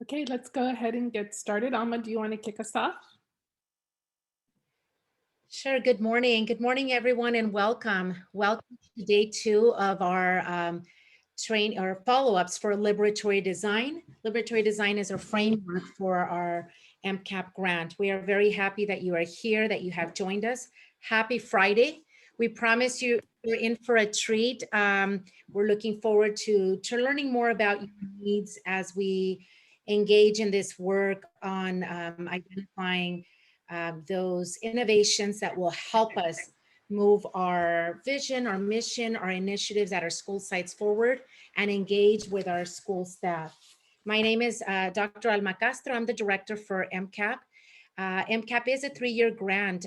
Okay, let's go ahead and get started. Alma, do you want to kick us off? Sure. Good morning. Good morning, everyone, and welcome. Welcome to day 2 of our follow-ups for Liberatory Design. Liberatory Design is a framework for our MCAP grant. We are very happy that you are here, that you have joined us. Happy Friday. We promise you're in for a treat. We're looking forward to learning more about your needs as we engage in this work on identifying those innovations that will help us move our vision, our mission, our initiatives at our school sites forward and engage with our school staff. My name is Dr. Alma Castro. I'm the director for MCAP. MCAP is a 3-year grant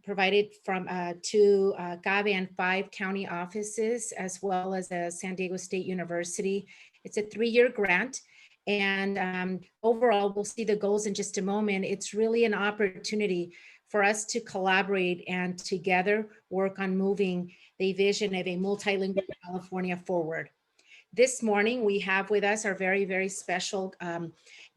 provided from 2 CABE and 5 county offices, as well as San Diego State University. It's a 3-year grant. And overall, we'll see the goals in just a moment. It's really an opportunity for us to collaborate and together work on moving the vision of a multilingual California forward. This morning, we have with us our very, very special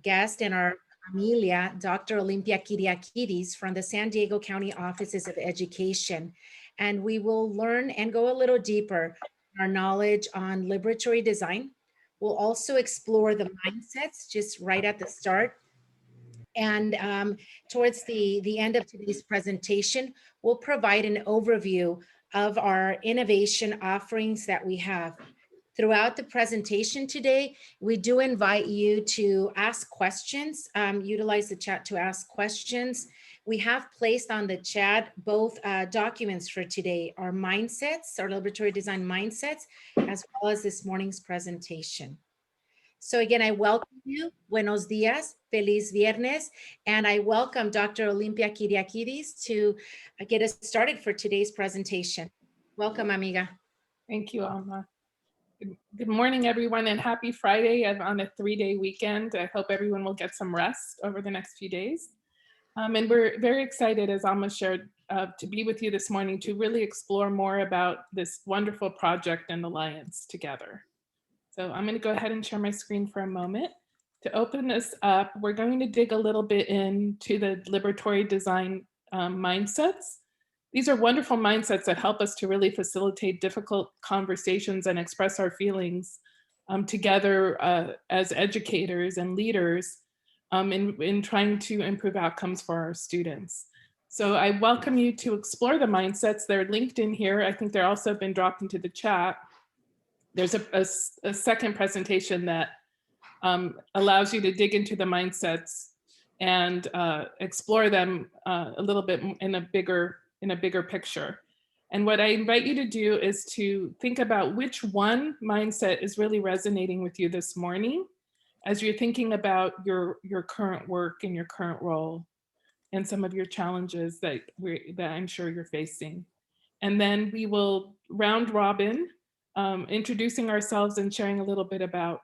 guest and our familia, Dr. Olympia Kyriakidis from the San Diego County Offices of Education. And we will learn and go a little deeper in our knowledge on liberatory design. We'll also explore the mindsets just right at the start. And towards the end of today's presentation, we'll provide an overview of our innovation offerings that we have. Throughout the presentation today, we do invite you to ask questions, utilize the chat to ask questions. We have placed on the chat both documents for today, our mindsets, our liberatory design mindsets, as well as this morning's presentation. So again, I welcome you. Buenos dias, feliz viernes, and I welcome Dr. Olympia Kyriakidis to get us started for today's presentation. Welcome, amiga. Thank you, Alma. Good morning, everyone, and happy Friday on a 3-day weekend. I hope everyone will get some rest over the next few days. And we're very excited, as Alma shared, to be with you this morning to really explore more about this wonderful project and alliance together. So I'm going to go ahead and share my screen for a moment. To open this up, we're going to dig a little bit into the liberatory design mindsets. These are wonderful mindsets that help us to really facilitate difficult conversations and express our feelings together as educators and leaders in trying to improve outcomes for our students. So I welcome you to explore the mindsets. They're linked in here. I think they're also been dropped into the chat. There's a second presentation that allows you to dig into the mindsets and explore them a little bit in a bigger picture. And what I invite you to do is to think about which one mindset is really resonating with you this morning as you're thinking about your current work and your current role and some of your challenges that I'm sure you're facing. And then we will round robin, introducing ourselves and sharing a little bit about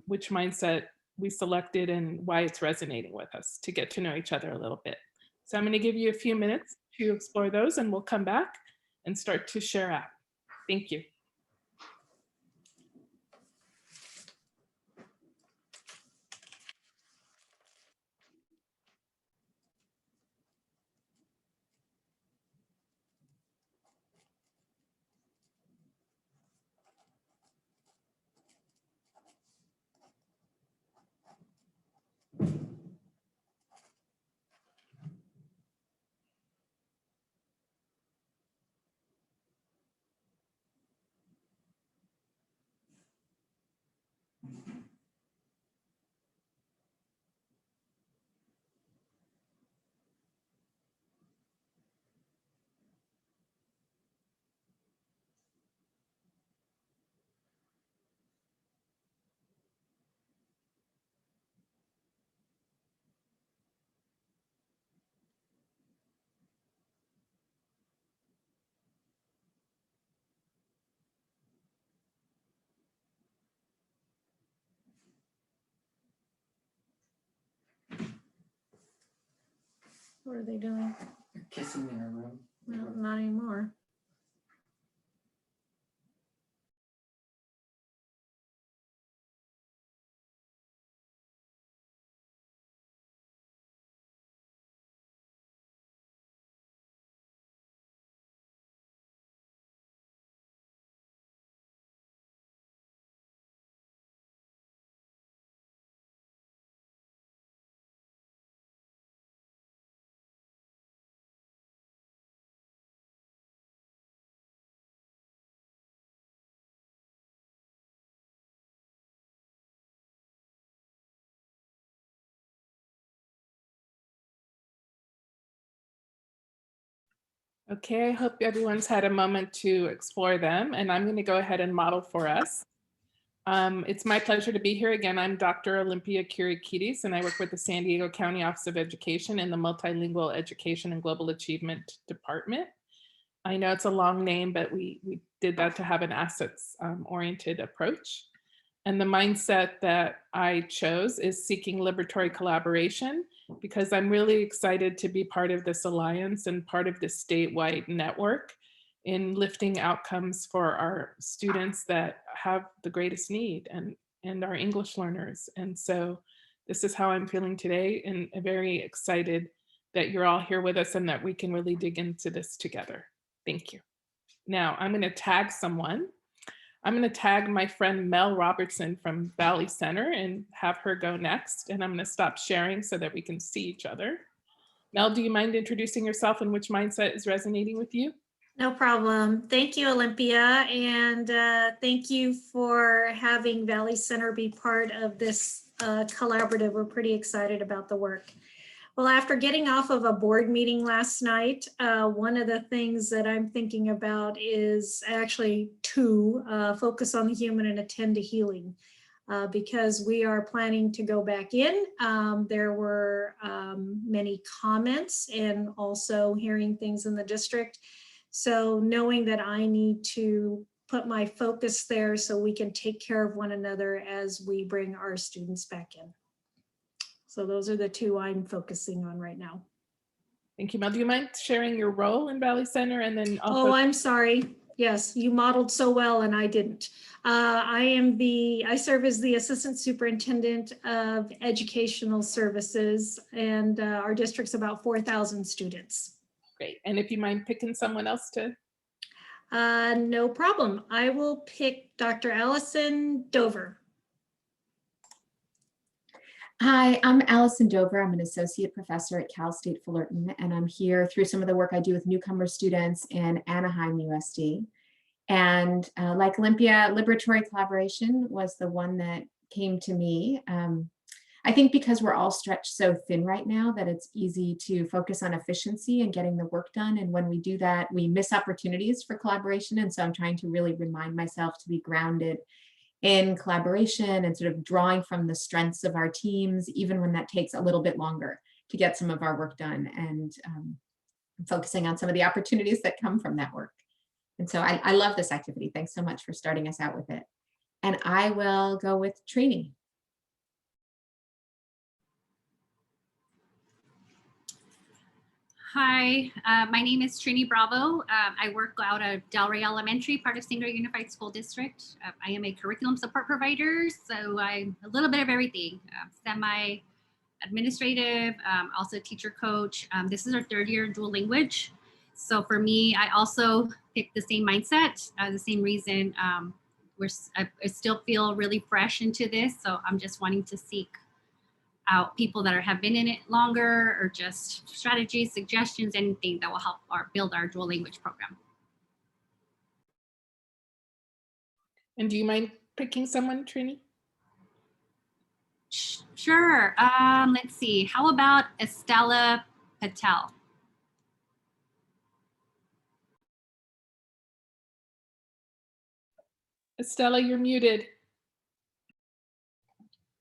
which mindset we selected and why it's resonating with us to get to know each other a little bit. So I'm going to give you a few minutes to explore those and we'll come back and start to share out. Thank you. What are they doing? They're kissing in her room. No, not anymore. Okay, I hope everyone's had a moment to explore them, and I'm going to go ahead and model for us. It's my pleasure to be here again. I'm Dr. Olympia Kirikides, and I work with the San Diego County Office of Education in the Multilingual Education and Global Achievement Department. I know it's a long name, but we did that to have an assets-oriented approach. And the mindset that I chose is seeking liberatory collaboration, because I'm really excited to be part of this alliance and part of this statewide network in lifting outcomes for our students that have the greatest need and our English learners. And so this is how I'm feeling today, and I'm very excited that you're all here with us and that we can really dig into this together. Thank you. Now I'm going to tag someone. I'm going to tag my friend Mel Robertson from Valley Center and have her go next. And I'm going to stop sharing so that we can see each other. Mel, do you mind introducing yourself and which mindset is resonating with you? No problem. Thank you, Olympia. And thank you for having Valley Center be part of this collaborative. We're pretty excited about the work. Well, after getting off of a board meeting last night, one of the things that I'm thinking about is actually focus on the human and attend to healing, because we are planning to go back in. There were many comments and also hearing things in the district. So knowing that I need to put my focus there so we can take care of one another as we bring our students back in. So those are the two I'm focusing on right now. Thank you, Mel. Do you mind sharing your role in Valley Center? And then also— Oh, I'm sorry. Yes, you modeled so well and I didn't. I serve as the Assistant Superintendent of Educational Services, and our district's about 4,000 students. Great. And if you mind picking someone else to— No problem. I will pick Dr. Allison Dover. Hi, I'm Allison Dover. I'm an associate professor at Cal State Fullerton, and I'm here through some of the work I do with newcomer students in Anaheim, USD. And like Olympia, Liberatory collaboration was the one that came to me. I think because we're all stretched so thin right now that it's easy to focus on efficiency and getting the work done. And when we do that, we miss opportunities for collaboration. And so I'm trying to really remind myself to be grounded in collaboration and sort of drawing from the strengths of our teams, even when that takes a little bit longer to get some of our work done, and focusing on some of the opportunities that come from that work. And so I love this activity. Thanks so much for starting us out with it. And I will go with Trini. Hi, my name is Trini Bravo. I work out of Delray Elementary, part of St. Greg Unified School District. I am a curriculum support provider, so I'm a little bit of everything, semi-administrative, also teacher coach. This is our third year dual language. So for me, I also picked the same mindset, the same reason. I still feel really fresh into this, so I'm just wanting to seek out people that have been in it longer, or just strategies, suggestions, anything that will help build our dual language program. And do you mind picking someone, Trini? Sure. Let's see. How about Estella Patel? Estella, you're muted.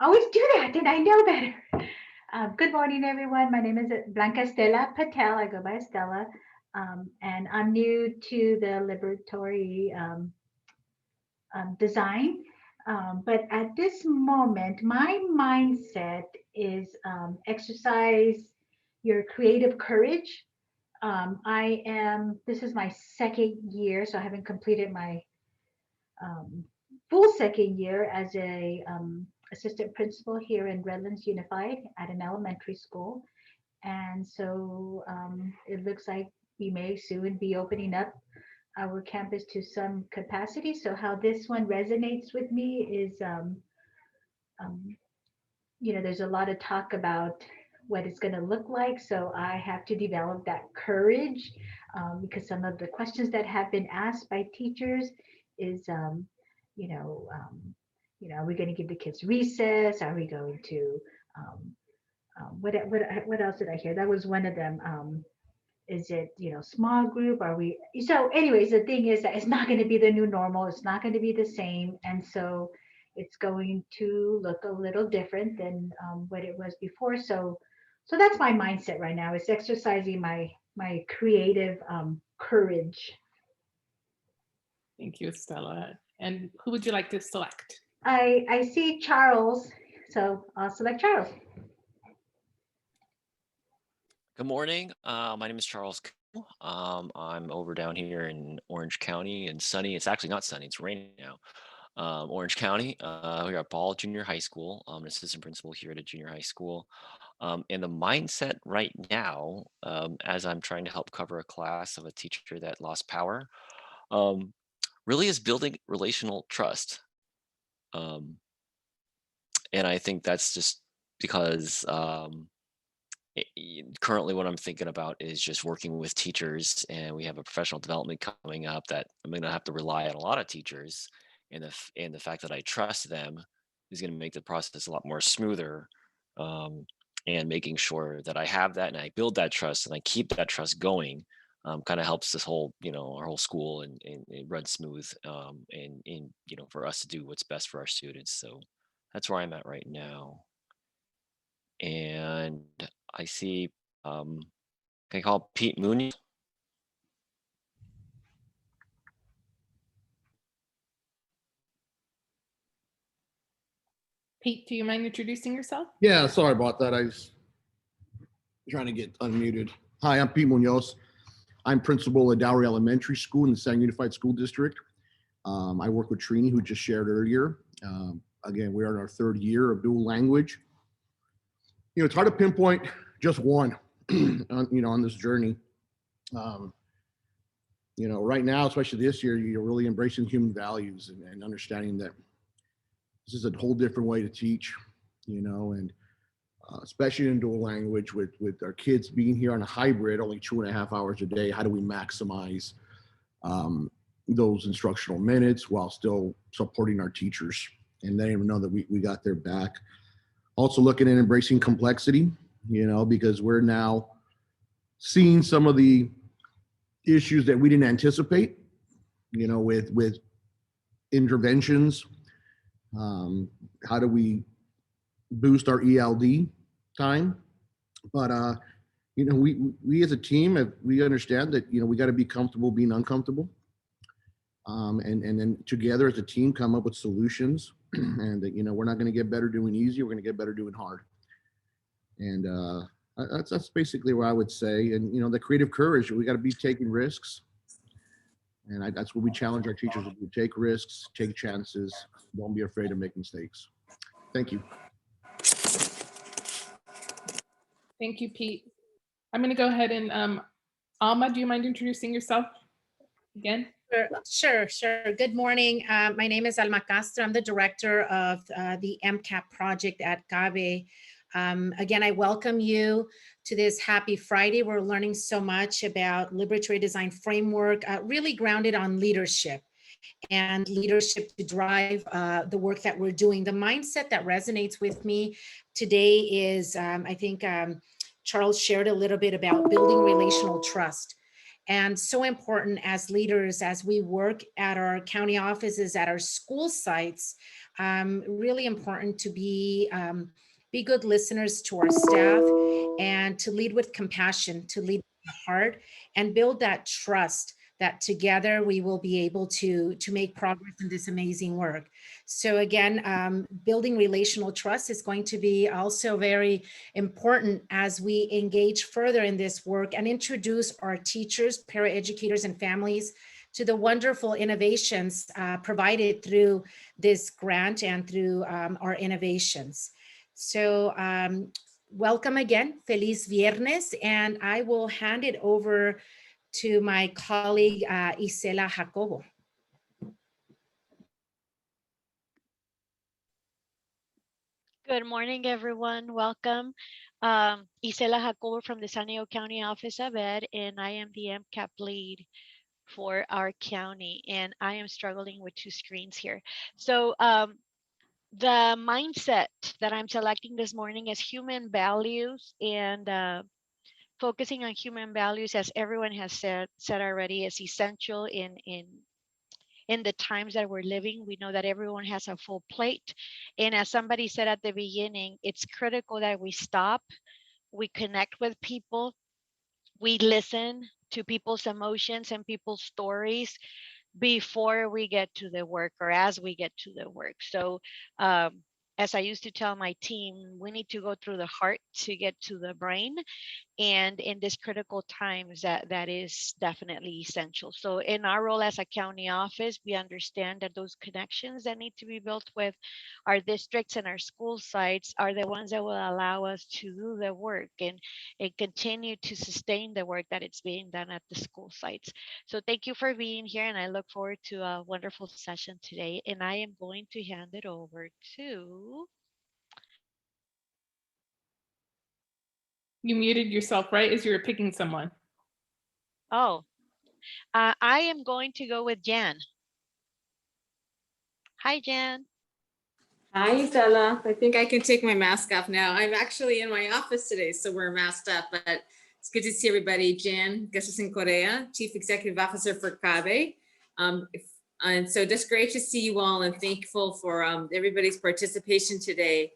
Always do that, and I know better. Good morning, everyone. My name is Blanca Estela Patel. I go by Estella, and I'm new to the Liberatory design. But at this moment, my mindset is exercise your creative courage. This is my second year, so I haven't completed my full second year as a assistant principal here in Redlands Unified at an elementary school. And so it looks like we may soon be opening up our campus to some capacity. So how this one resonates with me is, there's a lot of talk about what it's going to look like. So I have to develop that courage, because some of the questions that have been asked by teachers is, are we going to give the kids recess? Are we going to, what else did I hear? That was one of them. Is it, small group? Are we? So anyways, the thing is that it's not going to be the new normal. It's not going to be the same. And so it's going to look a little different than what it was before. So that's my mindset right now. It's exercising my creative courage. Thank you, Stella. And who would you like to select? I see Charles, so I'll select Charles. Good morning. My name is Charles. I'm over down here in Orange County and sunny. It's actually not sunny. It's raining now. Orange County. We are at Ball Junior High School. I'm an assistant principal here at a junior high school. And the mindset right now, as I'm trying to help cover a class of a teacher that lost power, really is building relational trust. And I think that's just because currently what I'm thinking about is just working with teachers, and we have a professional development coming up that I'm going to have to rely on a lot of teachers, and the fact that I trust them is going to make the process a lot more smoother, and making sure that I have that and I build that trust and I keep that trust going, kind of helps this whole, our whole school and it runs smooth, and for us to do what's best for our students. So that's where I'm at right now. And I see, can I call Pete Mooney? Pete, do you mind introducing yourself? Yeah, sorry about that. I was trying to get unmuted. Hi, I'm Pete Munoz. I'm principal at Dowry Elementary School in the San Unified School District. I work with Trini, who just shared earlier. Again, we're in our third year of dual language. It's hard to pinpoint just one, on this journey. Right now, especially this year, you're really embracing human values and understanding that this is a whole different way to teach, and especially in dual language with our kids being here on a hybrid, only 2.5 hours a day. How do we maximize those instructional minutes while still supporting our teachers and letting them know that we got their back? Also looking at embracing complexity, because we're now seeing some of the issues that we didn't anticipate, with interventions. How do we boost our ELD time? But we as a team, we understand that we got to be comfortable being uncomfortable, and then together as a team come up with solutions. And that we're not going to get better doing easy, we're going to get better doing hard. And that's basically what I would say. And the creative courage, we got to be taking risks. And that's what we challenge our teachers to do: take risks, take chances, don't be afraid to make mistakes. Thank you. Thank you, Pete. I'm going to go ahead and Alma, do you mind introducing yourself again? Sure. Good morning. My name is Alma Castro. I'm the director of the MCAP project at CABE. Again, I welcome you to this happy Friday. We're learning so much about liberatory design framework, really grounded on leadership and leadership to drive the work that we're doing. The mindset that resonates with me today is, I think Charles shared a little bit about building relational trust. And so important as leaders, as we work at our county offices, at our school sites, really important to be good listeners to our staff and to lead with compassion, to lead with heart, and build that trust that together we will be able to make progress in this amazing work. So again, building relational trust is going to be also very important as we engage further in this work and introduce our teachers, paraeducators, and families to the wonderful innovations provided through this grant and through our innovations. So welcome again, Feliz Viernes, and I will hand it over to my colleague, Isela Jacobo. Good morning, everyone. Welcome. Isela Jacobo from the San Diego County Office of Ed, and I am the MCAP lead for our county, and I am struggling with two screens here. So the mindset that I'm selecting this morning is human values and focusing on human values, as everyone has said already, is essential in the times that we're living. We know that everyone has a full plate. And as somebody said at the beginning, it's critical that we stop, we connect with people, we listen to people's emotions and people's stories before we get to the work or as we get to the work. So as I used to tell my team, we need to go through the heart to get to the brain. And in this critical times, that is definitely essential. So in our role as a county office, we understand that those connections that need to be built with our districts and our school sites are the ones that will allow us to do the work and continue to sustain the work that it's being done at the school sites. So thank you for being here, and I look forward to a wonderful session today. And I am going to hand it over to... You muted yourself, right? As you were picking someone. Oh, I am going to go with Jan. Hi, Jan. Hi, Stella. I think I can take my mask off now. I'm actually in my office today, so we're masked up, but it's good to see everybody. Jan Gustafson Correa, Chief Executive Officer for CABE. And so just great to see you all and thankful for everybody's participation today.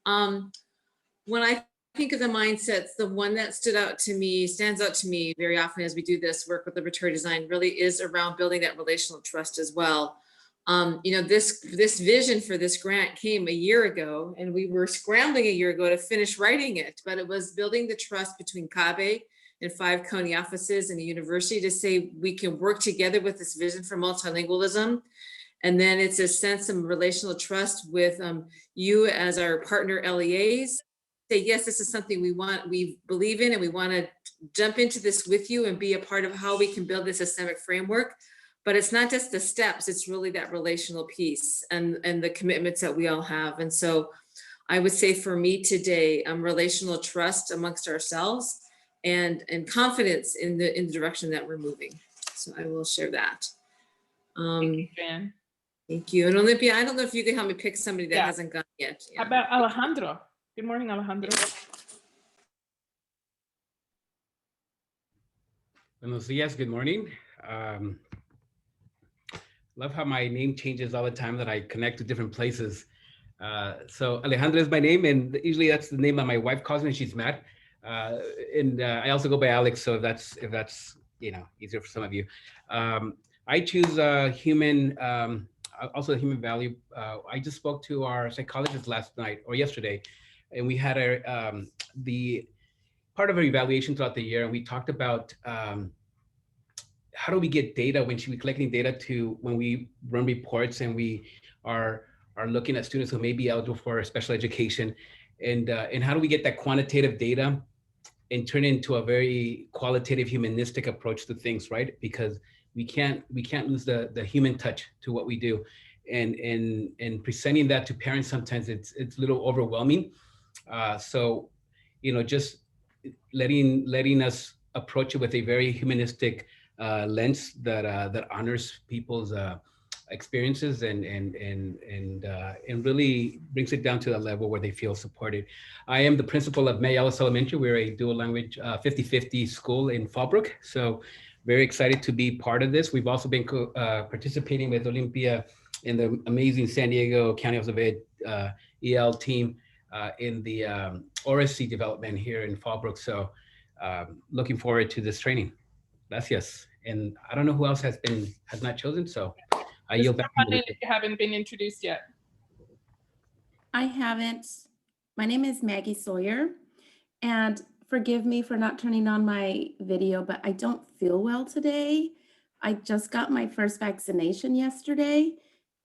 When I think of the mindsets, the one that stands out to me very often as we do this work with Liberatory Design really is around building that relational trust as well. This vision for this grant came a year ago, and we were scrambling a year ago to finish writing it, but it was building the trust between CABE and 5 county offices and the university to say we can work together with this vision for multilingualism. And then it's a sense of relational trust with you as our partner LEAs. Say, yes, this is something we believe in, and we want to jump into this with you and be a part of how we can build this systemic framework. But it's not just the steps, it's really that relational piece and the commitments that we all have. And so I would say for me today, relational trust amongst ourselves and confidence in the direction that we're moving. So I will share that. Thank you, Jan. Thank you. And Olympia, I don't know if you can help me pick somebody that hasn't gone yet. How about Alejandro? Good morning, Alejandro. Buenos dias, good morning. Love how my name changes all the time that I connect to different places. So Alejandro is my name, and usually that's the name that my wife calls me when she's mad. And I also go by Alex, so if that's easier for some of you. I choose human, also a human value. I just spoke to our psychologist last night or yesterday, and we had the part of our evaluation throughout the year, and we talked about how do we get data when we're collecting data to when we run reports and we are looking at students who may be eligible for special education, and how do we get that quantitative data and turn it into a very qualitative humanistic approach to things, right? Because we can't lose the human touch to what we do, and presenting that to parents sometimes it's a little overwhelming. So just letting us approach it with a very humanistic lens that honors people's experiences and really brings it down to the level where they feel supported. I am the principal of Mayales Elementary. We're a dual language 50-50 school in Fallbrook. So very excited to be part of this. We've also been participating with Olympia in the amazing San Diego County Office of Ed EL team in the ORSC development here in Fallbrook. So looking forward to this training. Gracias. And I don't know who else has not chosen, so I yield back. You haven't been introduced yet. I haven't. My name is Maggie Sawyer, and forgive me for not turning on my video, but I don't feel well today. I just got my first vaccination yesterday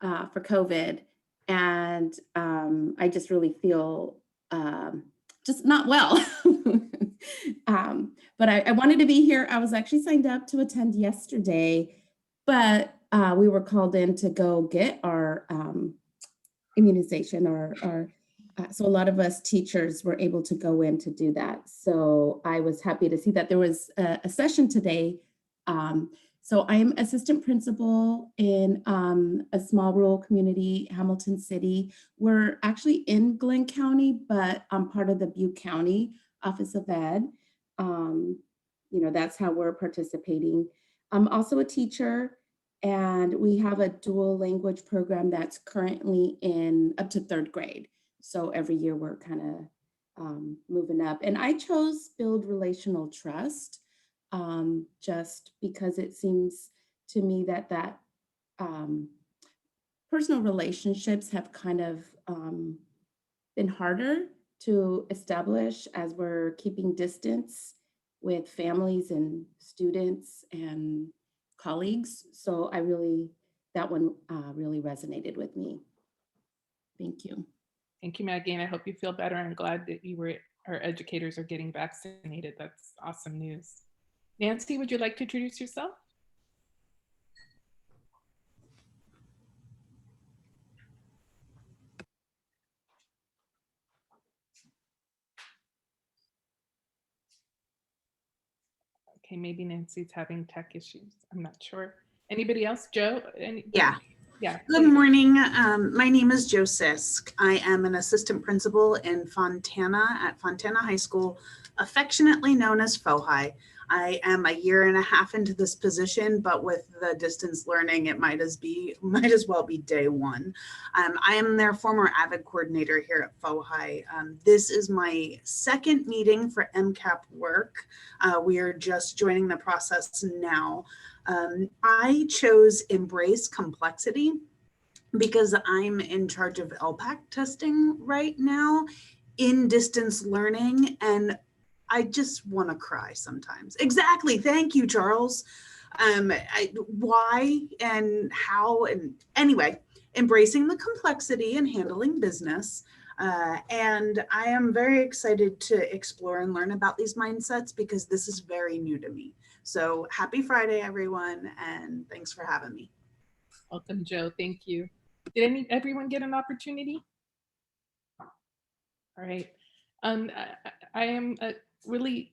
for COVID, and I just really feel just not well. But I wanted to be here. I was actually signed up to attend yesterday, but we were called in to go get our immunization, so a lot of us teachers were able to go in to do that. So I was happy to see that there was a session today. So I'm assistant principal in a small rural community, Hamilton City. We're actually in Glenn County, but I'm part of the Butte County Office of Ed. That's how we're participating. I'm also a teacher, and we have a dual language program that's currently in up to 3rd grade. So every year we're kind of moving up. And I chose Build Relational Trust just because it seems to me that personal relationships have kind of been harder to establish as we're keeping distance with families and students and colleagues. So that one really resonated with me. Thank you. Thank you, Maggie, and I hope you feel better. I'm glad that our educators are getting vaccinated. That's awesome news. Nancy, would you like to introduce yourself? Okay, maybe Nancy's having tech issues. I'm not sure. Anybody else? Joe? Yeah. Yeah. Good morning. My name is Jo Sisk. I am an assistant principal in Fontana at Fontana High School, affectionately known as FOHI. I am a year and a half into this position, but with the distance learning, it might as well be day one. I am their former AVID coordinator here at FOHI. This is my 2nd meeting for MCAP work. We are just joining the process now. I chose Embrace Complexity because I'm in charge of LPAC testing right now in distance learning, and I just want to cry sometimes. Exactly. Thank you, Charles. Why and how, and anyway, embracing the complexity and handling business. And I am very excited to explore and learn about these mindsets because this is very new to me. So happy Friday, everyone, and thanks for having me. Welcome, Joe. Thank you. Did everyone get an opportunity? All right. I am really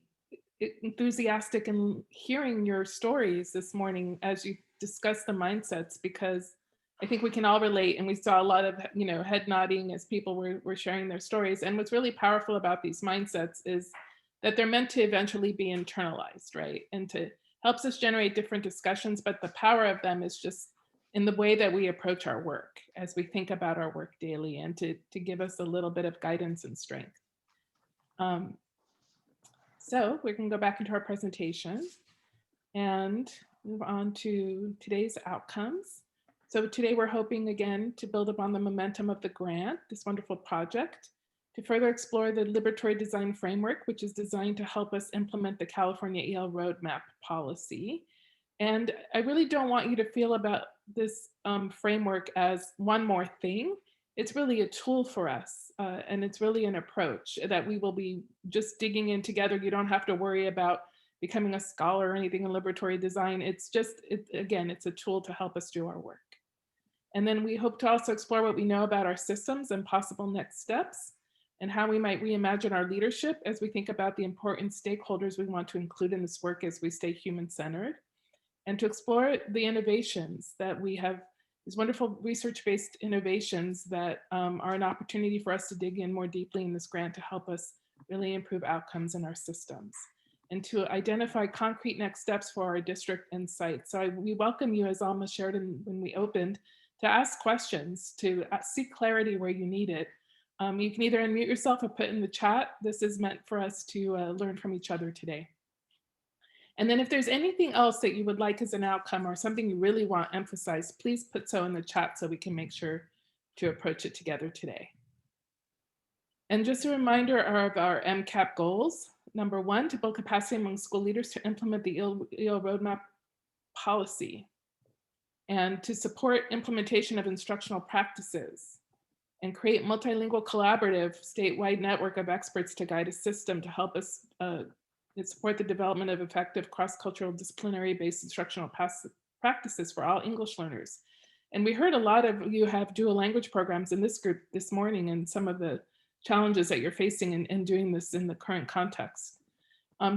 enthusiastic in hearing your stories this morning as you discuss the mindsets, because I think we can all relate, and we saw a lot of head nodding as people were sharing their stories. And what's really powerful about these mindsets is that they're meant to eventually be internalized, right? And to helps us generate different discussions, but the power of them is just in the way that we approach our work as we think about our work daily, and to give us a little bit of guidance and strength. So we can go back into our presentation and move on to today's outcomes. So today we're hoping again to build upon the momentum of the grant, this wonderful project, to further explore the Liberatory Design Framework, which is designed to help us implement the California EL Roadmap policy. And I really don't want you to feel about this framework as one more thing. It's really a tool for us, and it's really an approach that we will be just digging in together. You don't have to worry about becoming a scholar or anything in liberatory design. It's just, again, it's a tool to help us do our work. And then we hope to also explore what we know about our systems and possible next steps, and how we might reimagine our leadership as we think about the important stakeholders we want to include in this work as we stay human-centered, and to explore the innovations that we have, these wonderful research-based innovations that are an opportunity for us to dig in more deeply in this grant to help us really improve outcomes in our systems, and to identify concrete next steps for our district and site. So we welcome you, as Alma shared when we opened, to ask questions, to seek clarity where you need it. You can either unmute yourself or put in the chat. This is meant for us to learn from each other today. And then if there's anything else that you would like as an outcome or something you really want emphasized, please put so in the chat so we can make sure to approach it together today. And just a reminder of our MCAP goals. Number 1, to build capacity among school leaders to implement the EL Roadmap policy, and to support implementation of instructional practices, and create multilingual collaborative statewide network of experts to guide a system to help us support the development of effective cross-cultural disciplinary-based instructional practices for all English learners. And we heard a lot of you have dual language programs in this group this morning, and some of the challenges that you're facing in doing this in the current context.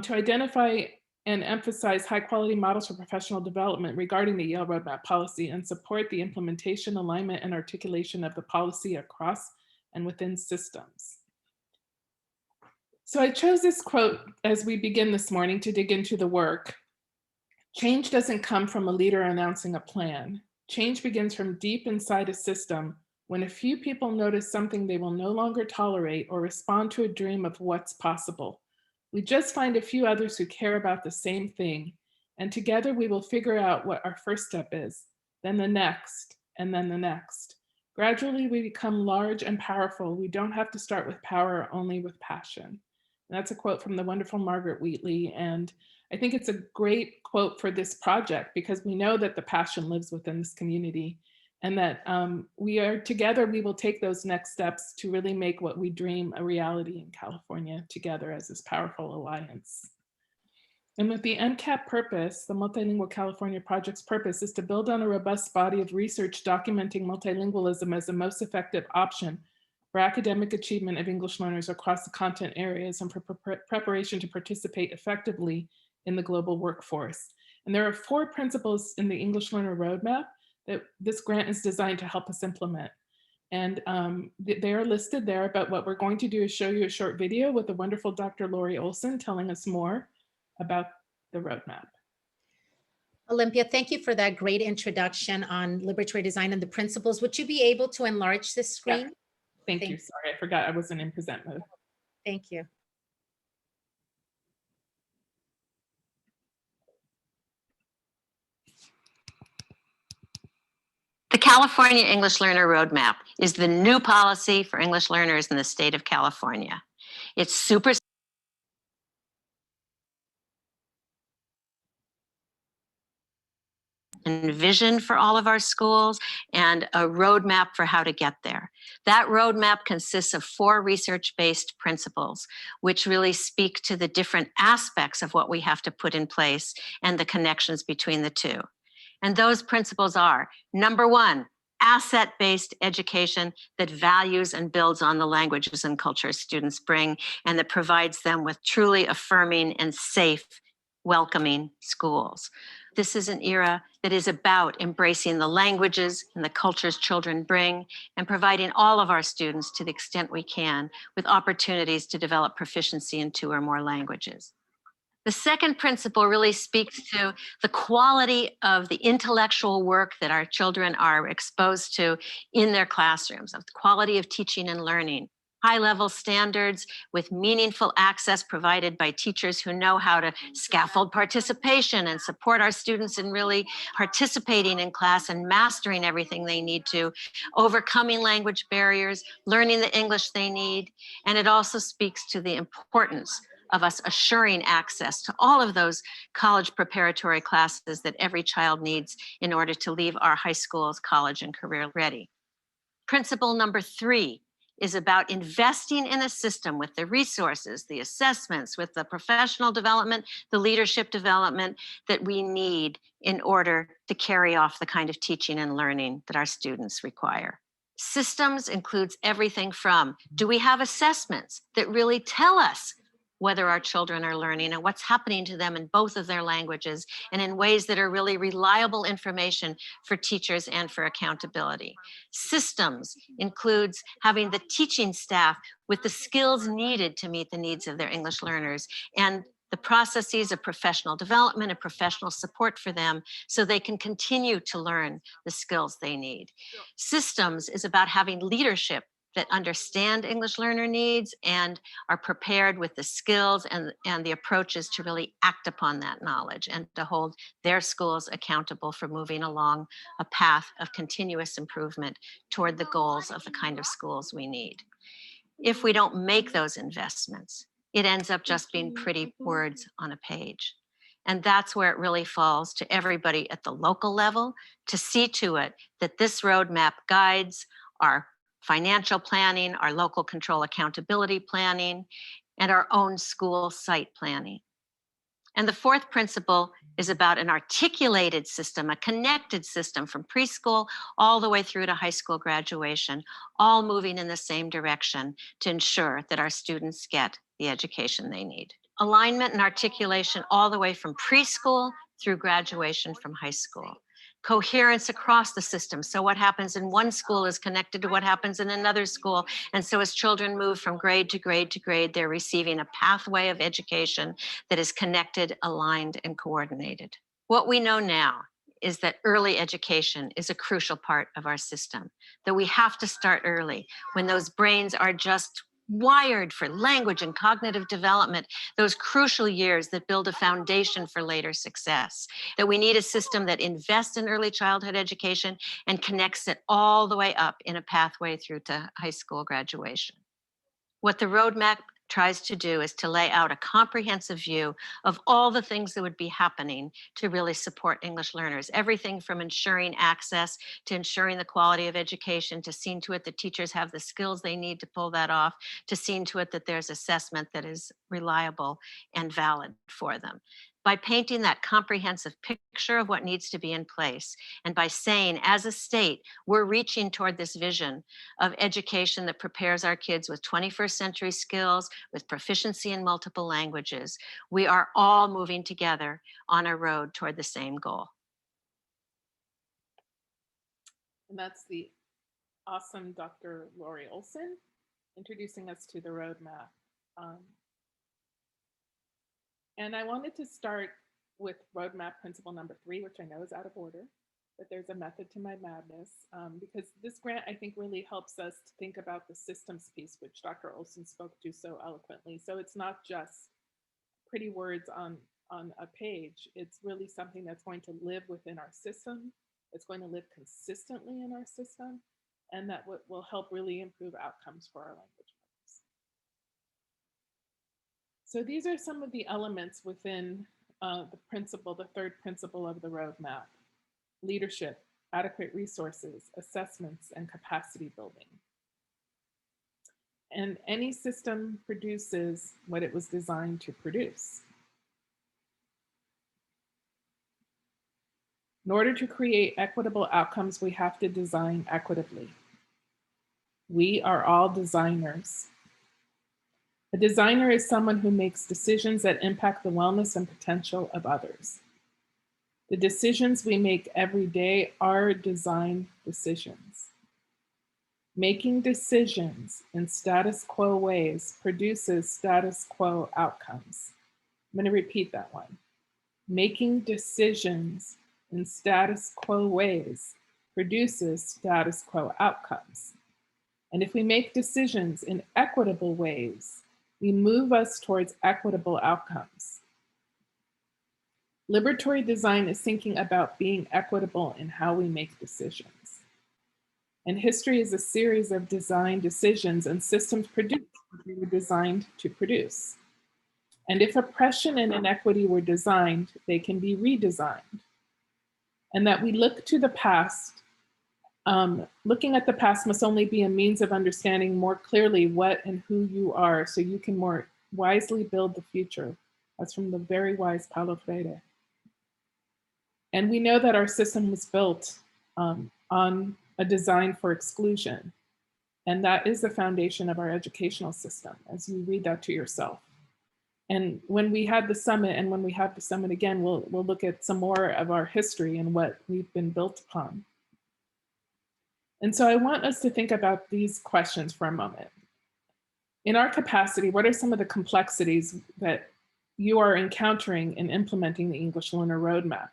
To identify and emphasize high-quality models for professional development regarding the EL Roadmap policy, and support the implementation, alignment, and articulation of the policy across and within systems. So I chose this quote as we begin this morning to dig into the work. Change doesn't come from a leader announcing a plan. Change begins from deep inside a system when a few people notice something they will no longer tolerate or respond to a dream of what's possible. We just find a few others who care about the same thing, and together we will figure out what our first step is, then the next, and then the next. Gradually, we become large and powerful. We don't have to start with power, only with passion. And that's a quote from the wonderful Margaret Wheatley. And I think it's a great quote for this project because we know that the passion lives within this community and that we are together, we will take those next steps to really make what we dream a reality in California together as this powerful alliance. And with the MCAP purpose, the Multilingual California Project's purpose is to build on a robust body of research documenting multilingualism as the most effective option for academic achievement of English learners across the content areas and for preparation to participate effectively in the global workforce. And there are 4 principles in the English Learner Roadmap that this grant is designed to help us implement. And they are listed there, but what we're going to do is show you a short video with the wonderful Dr. Lori Olson telling us more about the roadmap. Olympia, thank you for that great introduction on liberatory design and the principles. Would you be able to enlarge this screen? Yeah. Thank you. Sorry, I forgot I wasn't in present mode. Thank you. The California English Learner Roadmap is the new policy for English learners in the state of California. It's super and vision for all of our schools and a roadmap for how to get there. That roadmap consists of 4 research-based principles, which really speak to the different aspects of what we have to put in place and the connections between the two. And those principles are, number 1, asset-based education that values and builds on the languages and cultures students bring and that provides them with truly affirming and safe, welcoming schools. This is an era that is about embracing the languages and the cultures children bring and providing all of our students, to the extent we can, with opportunities to develop proficiency in 2 or more languages. The second principle really speaks to the quality of the intellectual work that our children are exposed to in their classrooms, of the quality of teaching and learning. High-level standards with meaningful access provided by teachers who know how to scaffold participation and support our students in really participating in class and mastering everything they need to, overcoming language barriers, learning the English they need. And it also speaks to the importance of us assuring access to all of those college preparatory classes that every child needs in order to leave our high schools, college, and career ready. Principle number 3 is about investing in a system with the resources, the assessments, with the professional development, the leadership development that we need in order to carry off the kind of teaching and learning that our students require. Systems includes everything from, do we have assessments that really tell us whether our children are learning and what's happening to them in both of their languages and in ways that are really reliable information for teachers and for accountability. Systems includes having the teaching staff with the skills needed to meet the needs of their English learners and the processes of professional development and professional support for them so they can continue to learn the skills they need. Systems is about having leadership that understand English learner needs and are prepared with the skills and the approaches to really act upon that knowledge and to hold their schools accountable for moving along a path of continuous improvement toward the goals of the kind of schools we need. If we don't make those investments, it ends up just being pretty words on a page. And that's where it really falls to everybody at the local level to see to it that this roadmap guides our financial planning, our local control accountability planning, and our own school site planning. And the 4th principle is about an articulated system, a connected system from preschool all the way through to high school graduation, all moving in the same direction to ensure that our students get the education they need. Alignment and articulation all the way from preschool through graduation from high school. coherence across the system. So what happens in one school is connected to what happens in another school. And so as children move from grade to grade to grade, they're receiving a pathway of education that is connected, aligned, and coordinated. What we know now is that early education is a crucial part of our system, that we have to start early when those brains are just wired for language and cognitive development, those crucial years that build a foundation for later success, that we need a system that invests in early childhood education and connects it all the way up in a pathway through to high school graduation. What the roadmap tries to do is to lay out a comprehensive view of all the things that would be happening to really support English learners. Everything from ensuring access to ensuring the quality of education, to seeing to it that teachers have the skills they need to pull that off, to seeing to it that there's assessment that is reliable and valid for them. By painting that comprehensive picture of what needs to be in place, and by saying, as a state, we're reaching toward this vision of education that prepares our kids with 21st century skills, with proficiency in multiple languages, we are all moving together on a road toward the same goal. And that's the awesome Dr. Lori Olson introducing us to the roadmap. And I wanted to start with roadmap principle number 3, which I know is out of order, but there's a method to my madness, because this grant, I think, really helps us to think about the systems piece, which Dr. Olson spoke to so eloquently. So it's not just pretty words on a page. It's really something that's going to live within our system. It's going to live consistently in our system, and that will help really improve outcomes for our language learners. So these are some of the elements within the principle, the third principle of the roadmap: leadership, adequate resources, assessments, and capacity building. And any system produces what it was designed to produce. In order to create equitable outcomes, we have to design equitably. We are all designers. A designer is someone who makes decisions that impact the wellness and potential of others. The decisions we make every day are design decisions. Making decisions in status quo ways produces status quo outcomes. I'm going to repeat that one. Making decisions in status quo ways produces status quo outcomes. And if we make decisions in equitable ways, we move us towards equitable outcomes. Liberatory design is thinking about being equitable in how we make decisions. And history is a series of design decisions, and systems produce what they were designed to produce. And if oppression and inequity were designed, they can be redesigned. And that we look to the past. Looking at the past must only be a means of understanding more clearly what and who you are, so you can more wisely build the future. That's from the very wise Paulo Freire. And we know that our system was built on a design for exclusion. And that is the foundation of our educational system, as you read that to yourself. And when we had the summit, and when we have the summit again, we'll look at some more of our history and what we've been built upon. And so I want us to think about these questions for a moment. In our capacity, what are some of the complexities that you are encountering in implementing the English Learner Roadmap?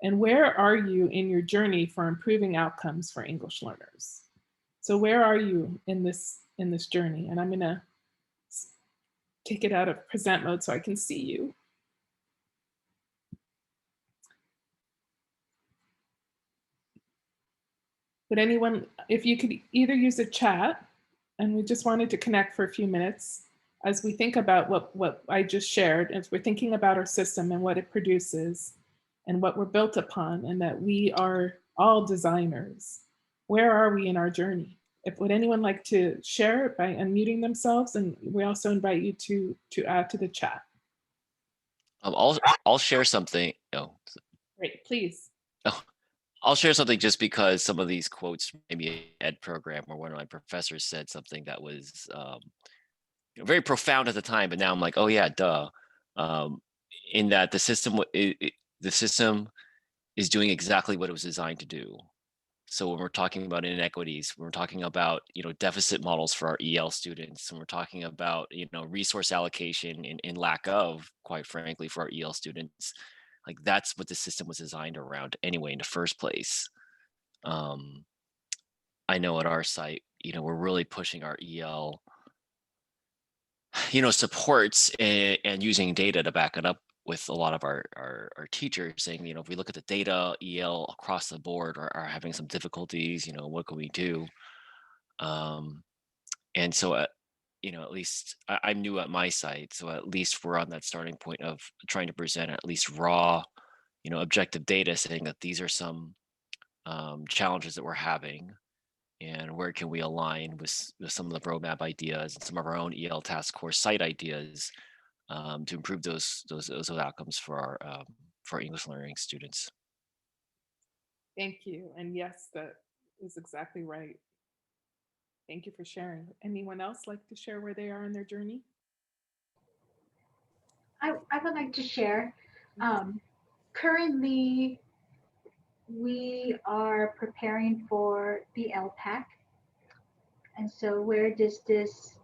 And where are you in your journey for improving outcomes for English learners? So where are you in this journey? And I'm gonna take it out of present mode so I can see you. Would anyone, if you could either use a chat, and we just wanted to connect for a few minutes as we think about what I just shared, as we're thinking about our system and what it produces and what we're built upon, and that we are all designers. Where are we in our journey? Would anyone like to share it by unmuting themselves? And we also invite you to add to the chat. I'll share something. Oh, great, please. Oh, I'll share something just because some of these quotes, maybe an ed program or one of my professors said something that was very profound at the time, but now I'm like, oh yeah, duh. In that the system is doing exactly what it was designed to do. So when we're talking about inequities, when we're talking about, deficit models for our EL students, when we're talking about, resource allocation and lack of, quite frankly, for our EL students, like that's what the system was designed around anyway in the first place. I know at our site, we're really pushing our EL, supports and using data to back it up with a lot of our teachers saying, if we look at the data, EL across the board are having some difficulties, what can we do? And so, at least I'm new at my site. So at least we're on that starting point of trying to present at least raw, objective data saying that these are some challenges that we're having and where can we align with some of the roadmap ideas and some of our own EL task force site ideas to improve those outcomes for our English learning students. Thank you. And yes, that is exactly right. Thank you for sharing. Anyone else like to share where they are in their journey? I would like to share. Currently, we are preparing for the LPAC. And so where does this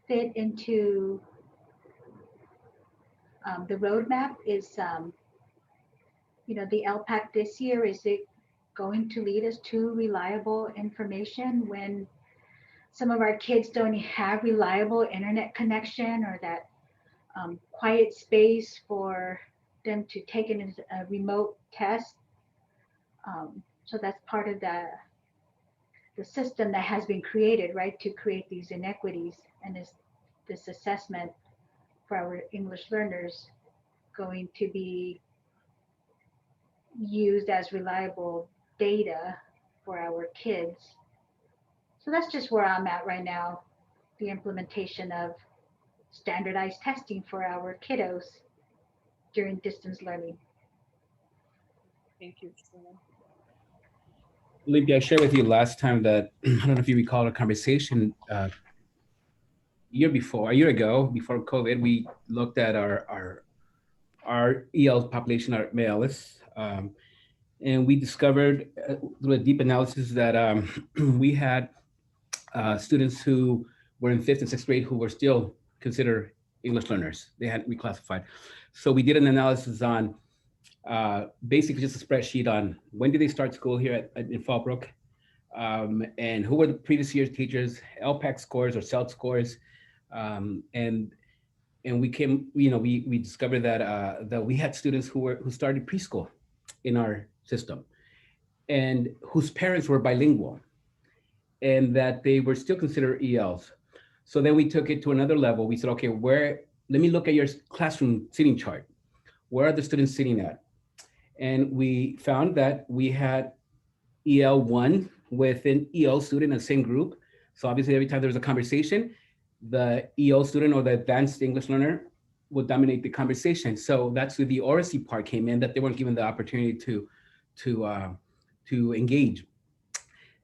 fit into the roadmap is, the LPAC this year, is it going to lead us to reliable information when some of our kids don't have reliable internet connection or that quiet space for them to take a remote test? So that's part of the system that has been created, right, to create these inequities. And is this assessment for our English learners going to be used as reliable data for our kids? So that's just where I'm at right now, the implementation of standardized testing for our kiddos during distance learning. Thank you, Christina. Olympia, I shared with you last time that, I don't know if you recall a conversation a year ago, before COVID, we looked at our EL population, our males, and we discovered through a deep analysis that we had students who were in 5th and 6th grade who were still considered English learners. They hadn't reclassified. So we did an analysis on basically just a spreadsheet on when did they start school here in Fallbrook, and who were the previous year's teachers, LPAC scores or CELT scores, and we came, we discovered that we had students who started preschool in our system and whose parents were bilingual and that they were still considered ELs. So then we took it to another level. We said, okay, let me look at your classroom seating chart. Where are the students sitting at? And we found that we had EL1 with an EL student in the same group. So obviously every time there was a conversation, the EL student or the advanced English learner would dominate the conversation. So that's where the oracy part came in, that they weren't given the opportunity to engage.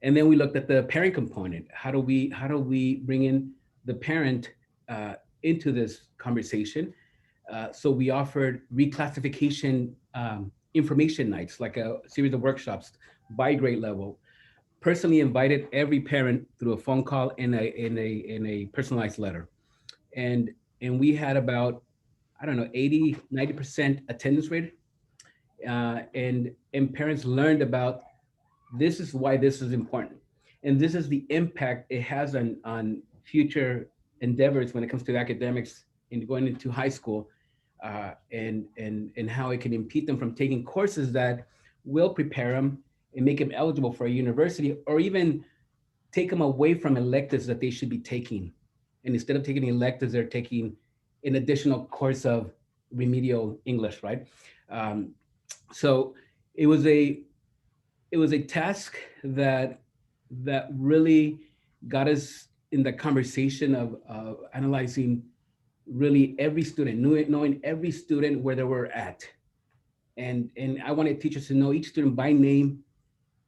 And then we looked at the parent component. How do we bring in the parent into this conversation? So we offered reclassification information nights, like a series of workshops by grade level. Personally invited every parent through a phone call and a personalized letter. And we had about, 80, 90% attendance rate. And parents learned about, this is why this is important. And this is the impact it has on future endeavors when it comes to academics and going into high school, and how it can impede them from taking courses that will prepare them and make them eligible for a university, or even take them away from electives that they should be taking. And instead of taking electives, they're taking an additional course of remedial English, right? So it was a task that really got us in the conversation of analyzing really every student, knowing every student where they were at. And I wanted teachers to know each student by name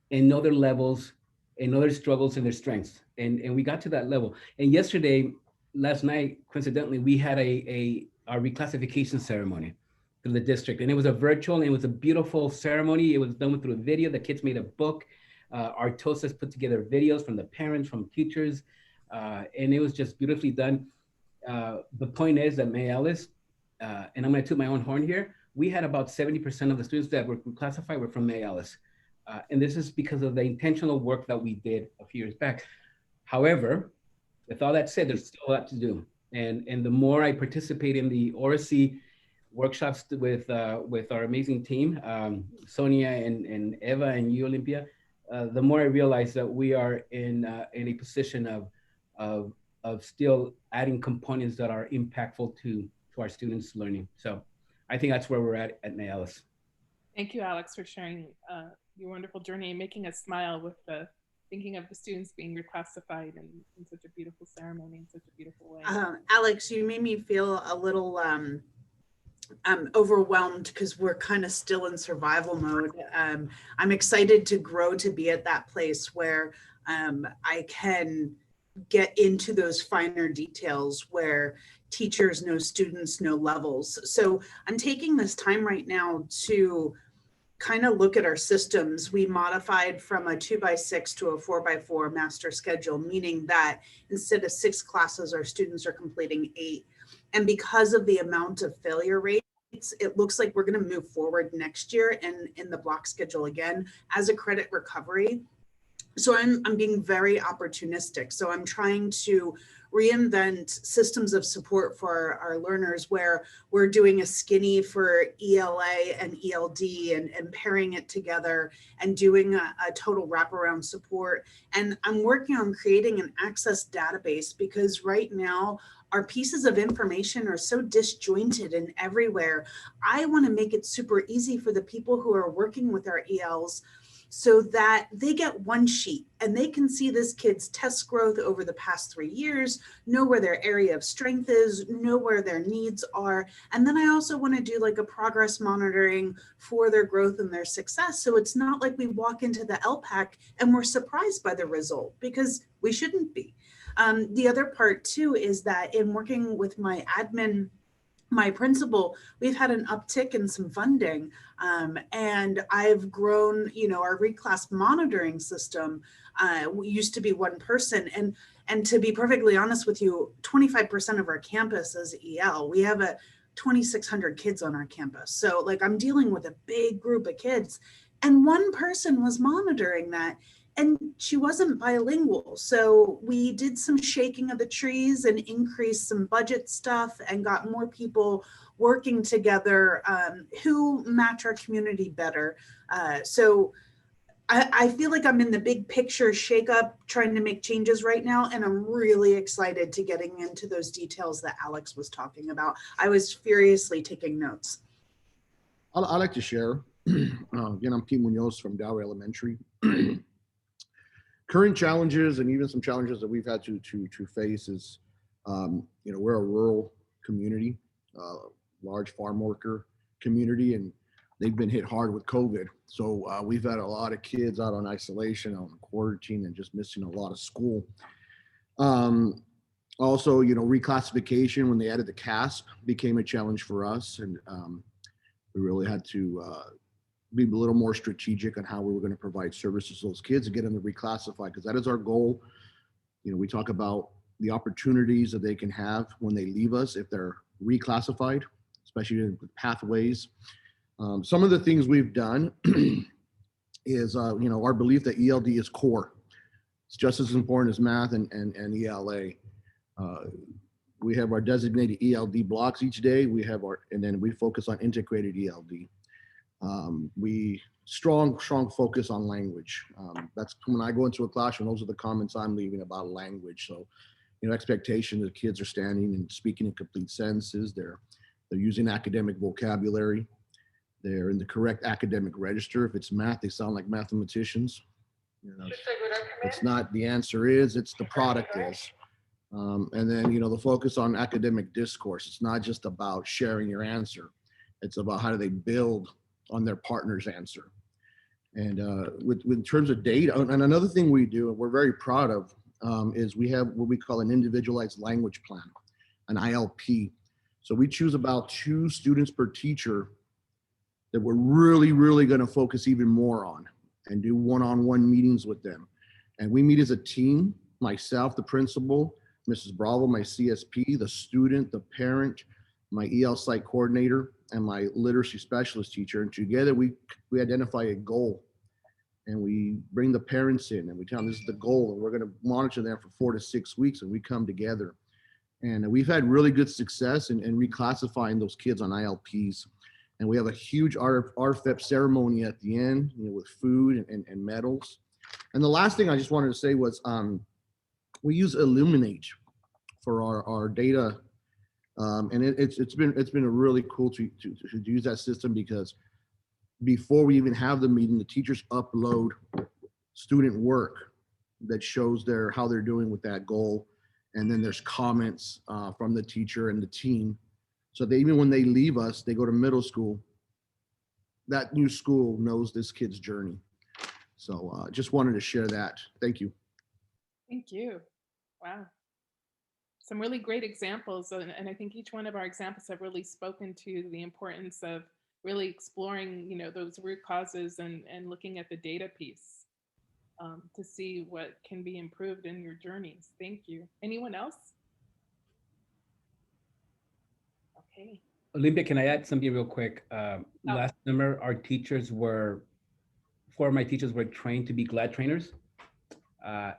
and know their levels and know their struggles and their strengths. And we got to that level. And last night, coincidentally, we had our reclassification ceremony. through the district. And it was a virtual, and it was a beautiful ceremony. It was done through a video. The kids made a book. Our TOSAs put together videos from the parents, from teachers, and it was just beautifully done. The point is that May Ellis, and I'm going to toot my own horn here, we had about 70% of the students that were classified were from May Ellis. And this is because of the intentional work that we did a few years back. However, with all that said, there's still a lot to do. And the more I participate in the Oracy workshops with our amazing team, Sonia and Eva and you, Olympia, the more I realize that we are in a position of still adding components that are impactful to our students' learning. So I think that's where we're at May Ellis. Thank you, Alex, for sharing your wonderful journey and making us smile with thinking of the students being reclassified in such a beautiful ceremony, in such a beautiful way. Alex, you made me feel a little overwhelmed because we're kind of still in survival mode. I'm excited to grow to be at that place where I can get into those finer details where teachers know students know levels. So I'm taking this time right now to kind of look at our systems. We modified from a 2x6 to a 4x4 master schedule, meaning that instead of 6 classes, our students are completing 8. And because of the amount of failure rates, it looks like we're going to move forward next year and in the block schedule again as a credit recovery. So I'm being very opportunistic. So I'm trying to reinvent systems of support for our learners where we're doing a skinny for ELA and ELD and pairing it together and doing a total wraparound support. And I'm working on creating an access database because right now our pieces of information are so disjointed and everywhere. I want to make it super easy for the people who are working with our ELs so that they get one sheet and they can see this kid's test growth over the past 3 years, know where their area of strength is, know where their needs are. And then I also want to do like a progress monitoring for their growth and their success. So it's not like we walk into the LPAC and we're surprised by the result, because we shouldn't be. The other part too is that in working with my admin, my principal, we've had an uptick in some funding, and I've grown, our reclass monitoring system. We used to be one person, and to be perfectly honest with you, 25% of our campus is EL. We have 2,600 kids on our campus. So like I'm dealing with a big group of kids, and one person was monitoring that. And she wasn't bilingual. So we did some shaking of the trees and increased some budget stuff and got more people working together who match our community better. So I feel like I'm in the big picture shakeup trying to make changes right now. And I'm really excited to getting into those details that Alex was talking about. I was furiously taking notes. I'd like to share. Again, I'm Pete Munoz from Dower Elementary. Current challenges and even some challenges that we've had to face is, we're a rural community, large farm worker community, and they've been hit hard with COVID. So we've had a lot of kids out on isolation, on quarantine, and just missing a lot of school. Also, reclassification when they added the CASP became a challenge for us, and we really had to be a little more strategic on how we were going to provide services to those kids and get them to reclassify, because that is our goal. We talk about the opportunities that they can have when they leave us if they're reclassified, especially with pathways. Some of the things we've done is, our belief that ELD is core. It's just as important as math and ELA. We have our designated ELD blocks each day. And then we focus on integrated ELD. We strong focus on language. That's when I go into a classroom, those are the comments I'm leaving about language. So, expectation that kids are standing and speaking in complete sentences. They're using academic vocabulary. They're in the correct academic register. If it's math, they sound like mathematicians. It's not the answer is, it's the product is. And then, the focus on academic discourse. It's not just about sharing your answer. It's about how do they build on their partner's answer. And in terms of data, and another thing we do, and we're very proud of, is we have what we call an individualized language plan, an ILP. So we choose about 2 students per teacher that we're really going to focus even more on and do one-on-one meetings with them. And we meet as a team, myself, the principal, Mrs. Bravo, my CSP, the student, the parent, my EL site coordinator, and my literacy specialist teacher. And together we identify a goal, and we bring the parents in and we tell them this is the goal, and we're going to monitor them for 4 to 6 weeks, and we come together. And we've had really good success in reclassifying those kids on ILPs. And we have a huge RFEP ceremony at the end, with food and medals. And the last thing I just wanted to say was we use Illuminate for our data. And it's been a really cool to use that system, because before we even have the meeting, the teachers upload student work that shows how they're doing with that goal. And then there's comments from the teacher and the team. So that even when they leave us, they go to middle school, that new school knows this kid's journey. So just wanted to share that. Thank you. Thank you. Wow. Some really great examples. And I think each one of our examples have really spoken to the importance of really exploring, those root causes and looking at the data piece to see what can be improved in your journeys. Thank you. Anyone else? Okay. Olympia, can I add something real quick? Last summer, 4 of my teachers were trained to be GLAD trainers.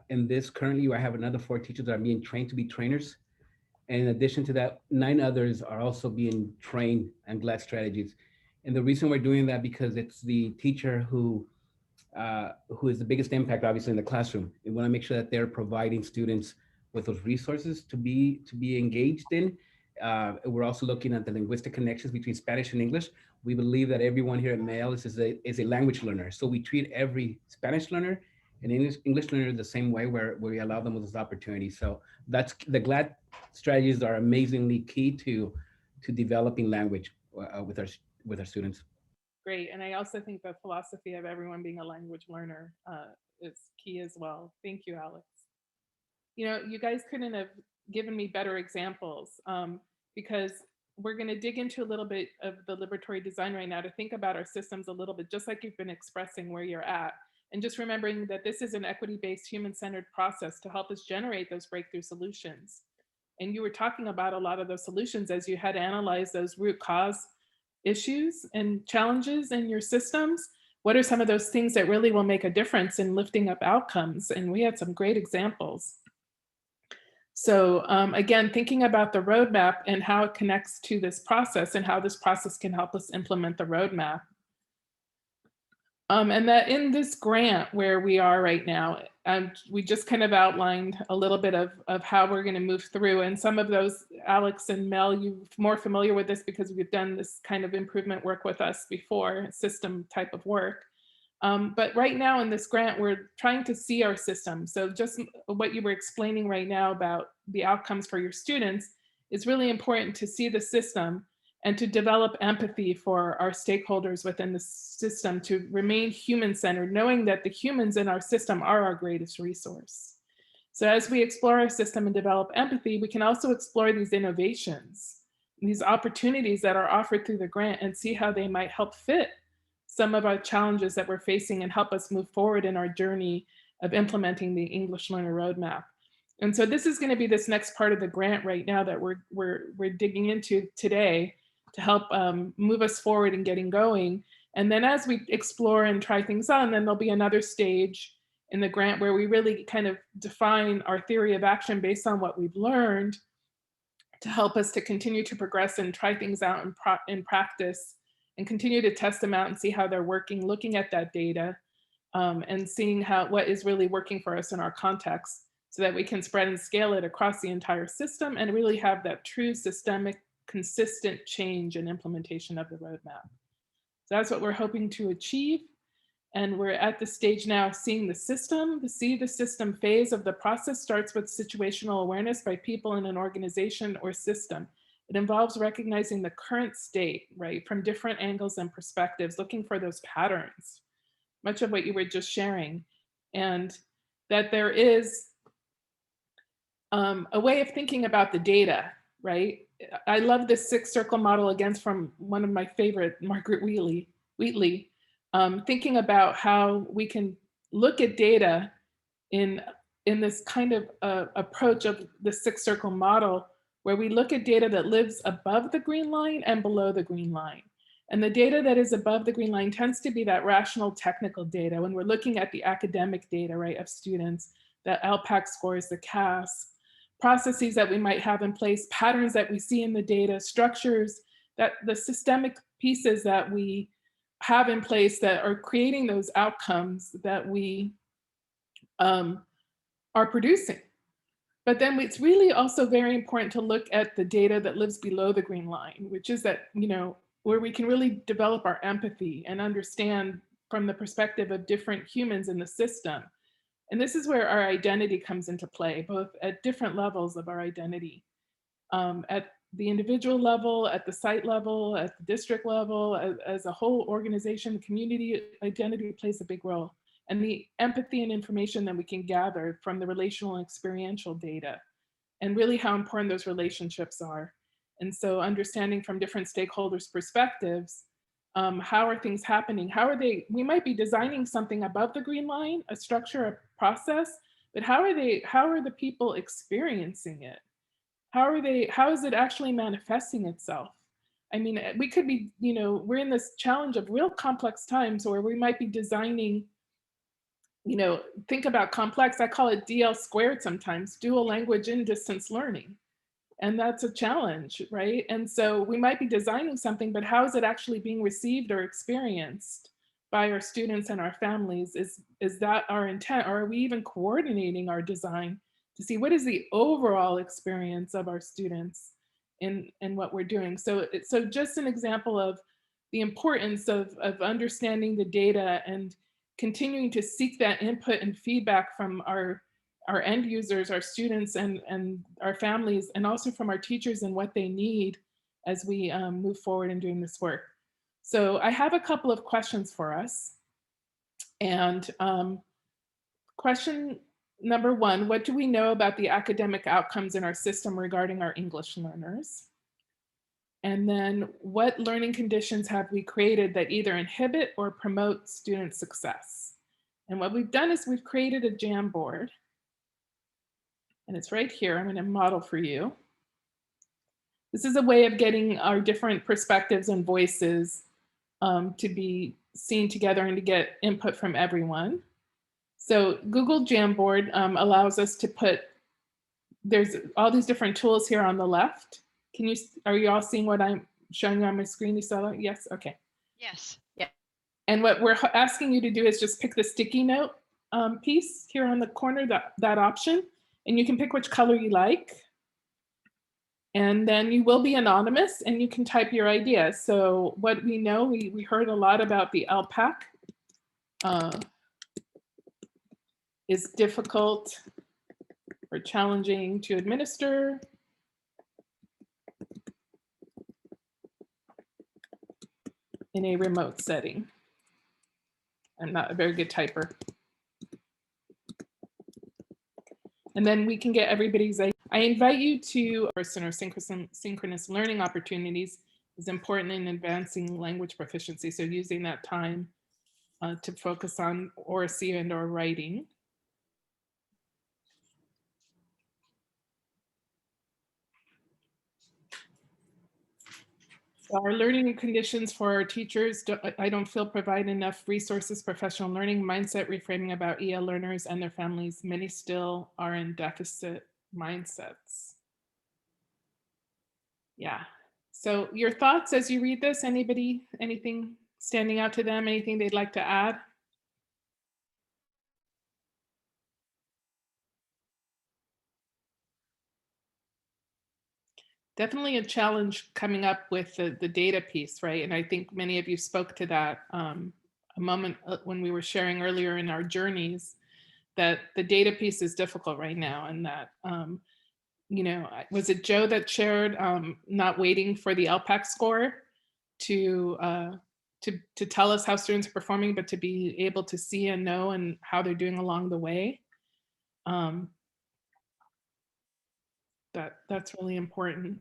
In this currently, I have another 4 teachers that are being trained to be trainers. And in addition to that, 9 others are also being trained on GLAD strategies. And the reason we're doing that, because it's the teacher who is the biggest impact, obviously, in the classroom. We want to make sure that they're providing students with those resources to be engaged in. We're also looking at the linguistic connections between Spanish and English. We believe that everyone here at Male is a language learner. So we treat every Spanish learner and English learner the same way, where we allow them with this opportunity. So that's the GLAD strategies are amazingly key to developing language with our students. Great. And I also think the philosophy of everyone being a language learner is key as well. Thank you, Alex. You guys couldn't have given me better examples because we're going to dig into a little bit of the liberatory design right now to think about our systems a little bit, just like you've been expressing where you're at. And just remembering that this is an equity-based, human-centered process to help us generate those breakthrough solutions. And you were talking about a lot of those solutions as you had to analyze those root cause issues and challenges in your systems. What are some of those things that really will make a difference in lifting up outcomes? And we had some great examples. So again, thinking about the roadmap and how it connects to this process and how this process can help us implement the roadmap. And that in this grant where we are right now, we just kind of outlined a little bit of how we're going to move through. And some of those, Alex and Mel, you're more familiar with this because we've done this kind of improvement work with us before, system type of work. But right now in this grant, we're trying to see our system. So just what you were explaining right now about the outcomes for your students is really important to see the system and to develop empathy for our stakeholders within the system, to remain human-centered, knowing that the humans in our system are our greatest resource. So as we explore our system and develop empathy, we can also explore these innovations, these opportunities that are offered through the grant, and see how they might help fit some of our challenges that we're facing and help us move forward in our journey of implementing the English Learner Roadmap. And so this is going to be this next part of the grant right now that we're digging into today to help move us forward and getting going. And then as we explore and try things on, then there'll be another stage in the grant where we really kind of define our theory of action based on what we've learned to help us to continue to progress and try things out in practice and continue to test them out and see how they're working, looking at that data and seeing what is really working for us in our context so that we can spread and scale it across the entire system and really have that true systemic consistent change and implementation of the roadmap. So that's what we're hoping to achieve. And we're at the stage now of seeing the system. The see the system phase of the process starts with situational awareness by people in an organization or system. It involves recognizing the current state, right, from different angles and perspectives, looking for those patterns, much of what you were just sharing, and that there is a way of thinking about the data right? I love this 6-circle model again from one of my favorite, Margaret Wheatley, thinking about how we can look at data in this kind of approach of the 6-circle model, where we look at data that lives above the green line and below the green line. And the data that is above the green line tends to be that rational technical data when we're looking at the academic data, right, of students, the LPAC scores, the CAS, processes that we might have in place, patterns that we see in the data, structures, that the systemic pieces that we have in place that are creating those outcomes that we are producing. But then it's really also very important to look at the data that lives below the green line, which is that, you know, where we can really develop our empathy and understand from the perspective of different humans in the system. And this is where our identity comes into play, both at different levels of our identity. At the individual level, at the site level, at the district level, as a whole organization, community identity plays a big role. And the empathy and information that we can gather from the relational and experiential data, and really how important those relationships are. And so understanding from different stakeholders' perspectives, how are things happening? How are they, we might be designing something above the green line, a structure, a process, but how are the people experiencing it? How is it actually manifesting itself? I mean, we could be, you know, we're in this challenge of real complex times where we might be designing, you know, think about complex, I call it DL squared sometimes, dual language in distance learning. And that's a challenge, right? And so we might be designing something, but how is it actually being received or experienced by our students and our families? Is that our intent? Or are we even coordinating our design to see what is the overall experience of our students in what we're doing? So just an example of the importance of understanding the data and continuing to seek that input and feedback from our end users, our students and our families, and also from our teachers and what they need as we move forward in doing this work. So I have a couple of questions for us. And question number one, what do we know about the academic outcomes in our system regarding our English learners? And then what learning conditions have we created that either inhibit or promote student success? And what we've done is we've created a Jamboard. And it's right here. I'm going to model for you. This is a way of getting our different perspectives and voices to be seen together and to get input from everyone. So Google Jamboard allows us to put, there's all these different tools here on the left. Are you all seeing what I'm showing you on my screen, Isela? Yes, okay. Yes, yeah. And what we're asking you to do is just pick the sticky note piece here on the corner, that option, and you can pick which color you like. And then you will be anonymous and you can type your idea. So what we know, we heard a lot about the LPAC is difficult or challenging to administer. In a remote setting. I'm not a very good typer. And then we can get everybody's, I invite you to person or synchronous learning opportunities is important in advancing language proficiency. So using that time to focus on oracy and or writing. So our learning conditions for our teachers, I don't feel provide enough resources, professional learning, mindset reframing about EL learners and their families. Many still are in deficit mindsets. Yeah. So your thoughts as you read this, anybody, anything standing out to them, anything they'd like to add? Definitely a challenge coming up with the data piece, right? And I think many of you spoke to that a moment when we were sharing earlier in our journeys, that the data piece is difficult right now, and that, you know, was it Joe that shared not waiting for the LPAC score to tell us how students are performing, but to be able to see and know and how they're doing along the way. That's really important.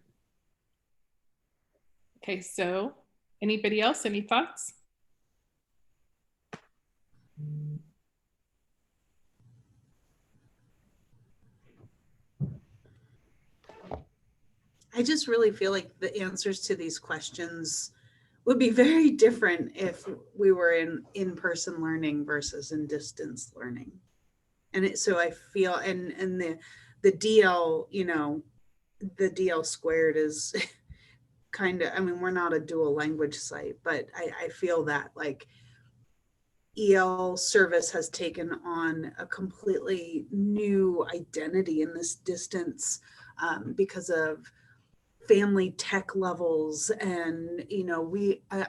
Okay, so anybody else, any thoughts? I just really feel like the answers to these questions would be very different if we were in in-person learning versus in distance learning. And so I feel, and the DL, you know, the DL squared is kind of, I mean, we're not a dual language site, but I feel that like EL service has taken on a completely new identity in this distance because of family tech levels. And, you know, I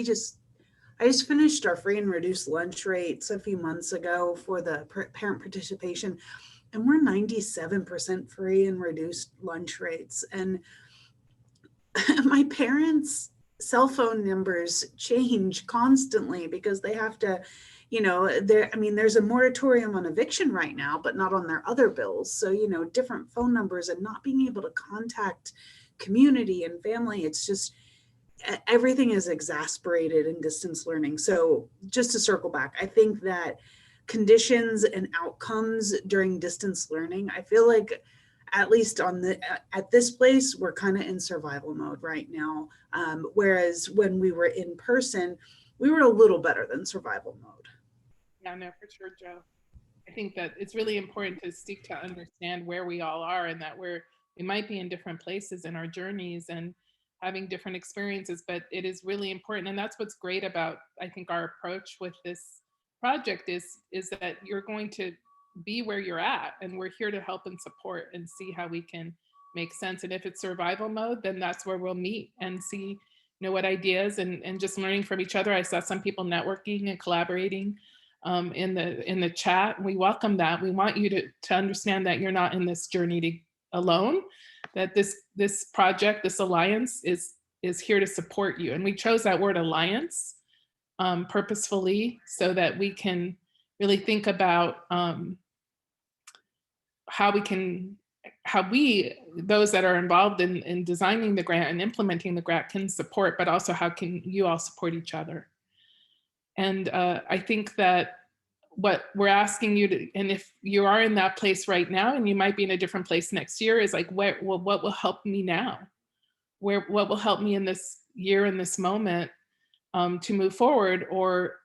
just finished our free and reduced lunch rates a few months ago for the parent participation, and we're 97% free and reduced lunch rates. And my parents' cell phone numbers change constantly because they have to, you know, I mean, there's a moratorium on eviction right now, but not on their other bills. So, you know, different phone numbers and not being able to contact community and family, it's just, everything is exasperated in distance learning. So just to circle back, I think that conditions and outcomes during distance learning, I feel like at least at this place, we're kind of in survival mode right now. Whereas when we were in person, we were a little better than survival mode. Yeah, no, for sure, Joe. I think that it's really important to seek to understand where we all are and that we might be in different places in our journeys and having different experiences, but it is really important. And that's what's great about, I think, our approach with this project is that you're going to be where you're at, and we're here to help and support and see how we can make sense. And if it's survival mode, then that's where we'll meet and see, you know, what ideas and just learning from each other. I saw some people networking and collaborating in the chat. We welcome that. We want you to understand that you're not in this journey alone, that this project, this alliance is here to support you. And we chose that word alliance purposefully so that we can really think about how we, those that are involved in designing the grant and implementing the grant, can support, but also how can you all support each other. And I think that what we're asking you to, and if you are in that place right now and you might be in a different place next year, is like, what will help me now? What will help me in this year, in this moment, to move forward? Or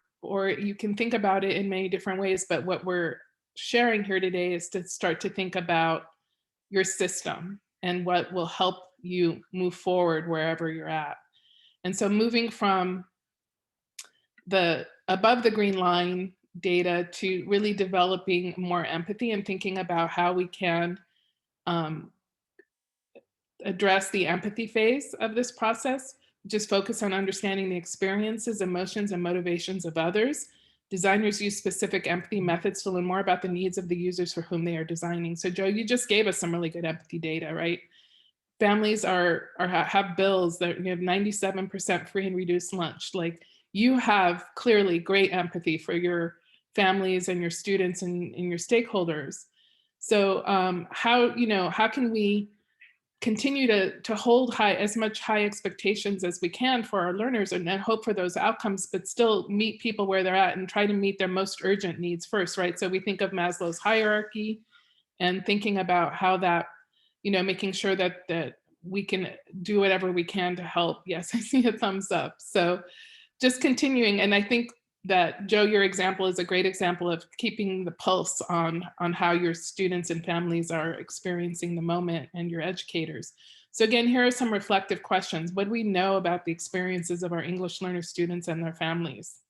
you can think about it in many different ways, but what we're sharing here today is to start to think about your system and what will help you move forward wherever you're at. And so moving from the above the green line data to really developing more empathy and thinking about how we can address the empathy phase of this process, just focus on understanding the experiences, emotions, and motivations of others. Designers use specific empathy methods to learn more about the needs of the users for whom they are designing. So Joe, you just gave us some really good empathy data, right? Families have bills that you have 97% free and reduced lunch. Like, you have clearly great empathy for your families and your students and your stakeholders. So how can we continue to hold as much high expectations as we can for our learners and hope for those outcomes, but still meet people where they're at and try to meet their most urgent needs first, right? So we think of Maslow's hierarchy and thinking about how that, making sure that we can do whatever we can to help. Yes, I see a thumbs up. So just continuing. And I think that, Joe, your example is a great example of keeping the pulse on how your students and families are experiencing the moment, and your educators. So again, here are some reflective questions. What do we know about the experiences of our English learner students and their families?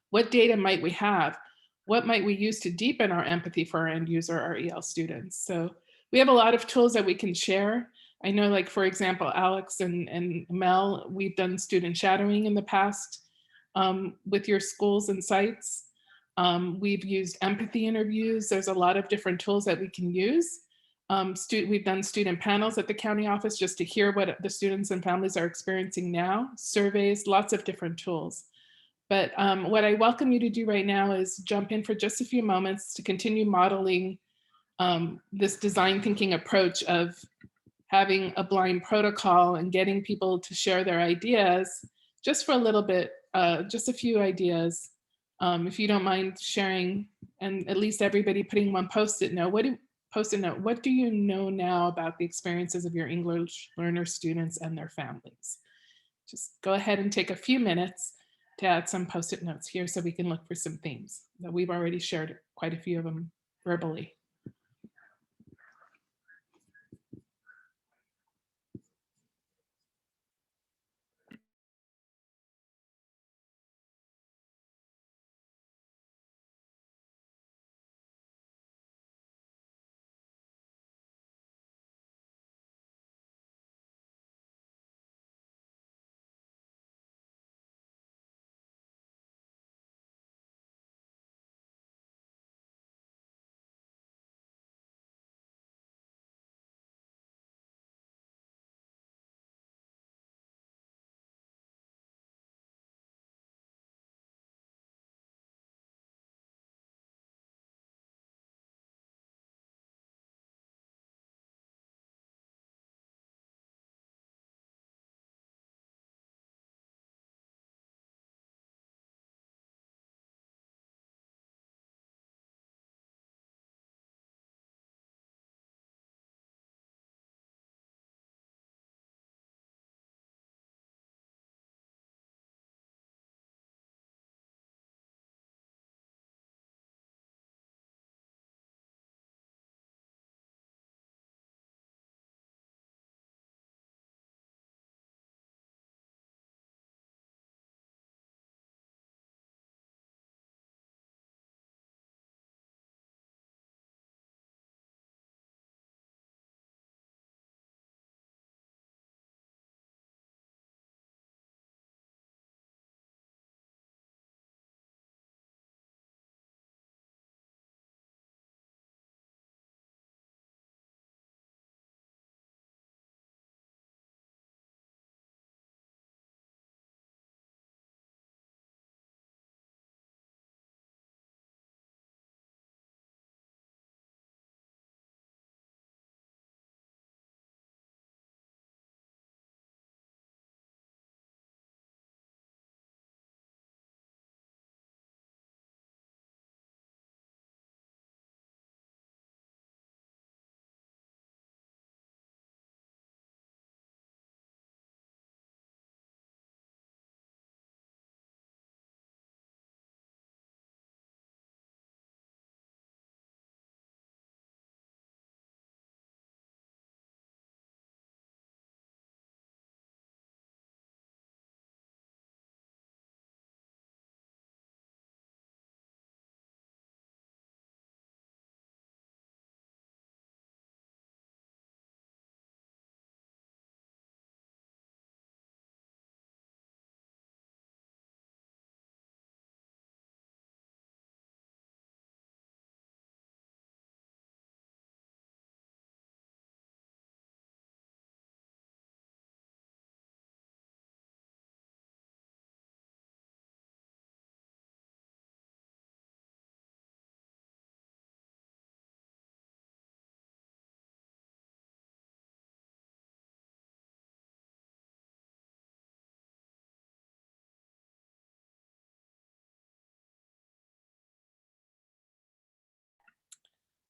What data might we have? What might we use to deepen our empathy for our end user, our EL students? So we have a lot of tools that we can share. I know, like, for example, Alex and Mel, we've done student shadowing in the past with your schools and sites. We've used empathy interviews. There's a lot of different tools that we can use. We've done student panels at the county office just to hear what the students and families are experiencing now, surveys, lots of different tools. But what I welcome you to do right now is jump in for just a few moments to continue modeling this design thinking approach of having a blind protocol and getting people to share their ideas, just for a little bit, just a few ideas. If you don't mind sharing, and at least everybody putting one post-it note. What do you know now about the experiences of your English learner students and their families? Just go ahead and take a few minutes to add some post-it notes here so we can look for some themes that we've already shared quite a few of them verbally.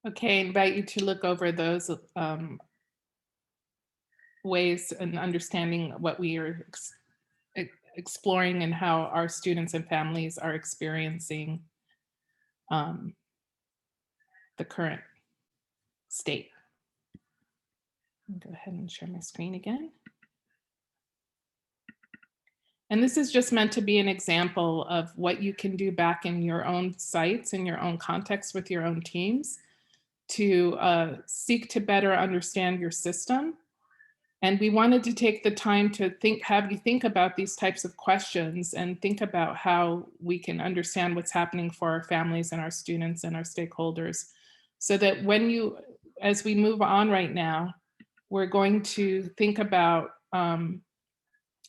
Okay, I invite you to look over those ways and understanding what we are exploring and how our students and families are experiencing the current state. I'll go ahead and share my screen again. And this is just meant to be an example of what you can do back in your own sites, in your own context with your own teams to seek to better understand your system. And we wanted to take the time to have you think about these types of questions and think about how we can understand what's happening for our families and our students and our stakeholders. So that as we move on right now, we're going to think about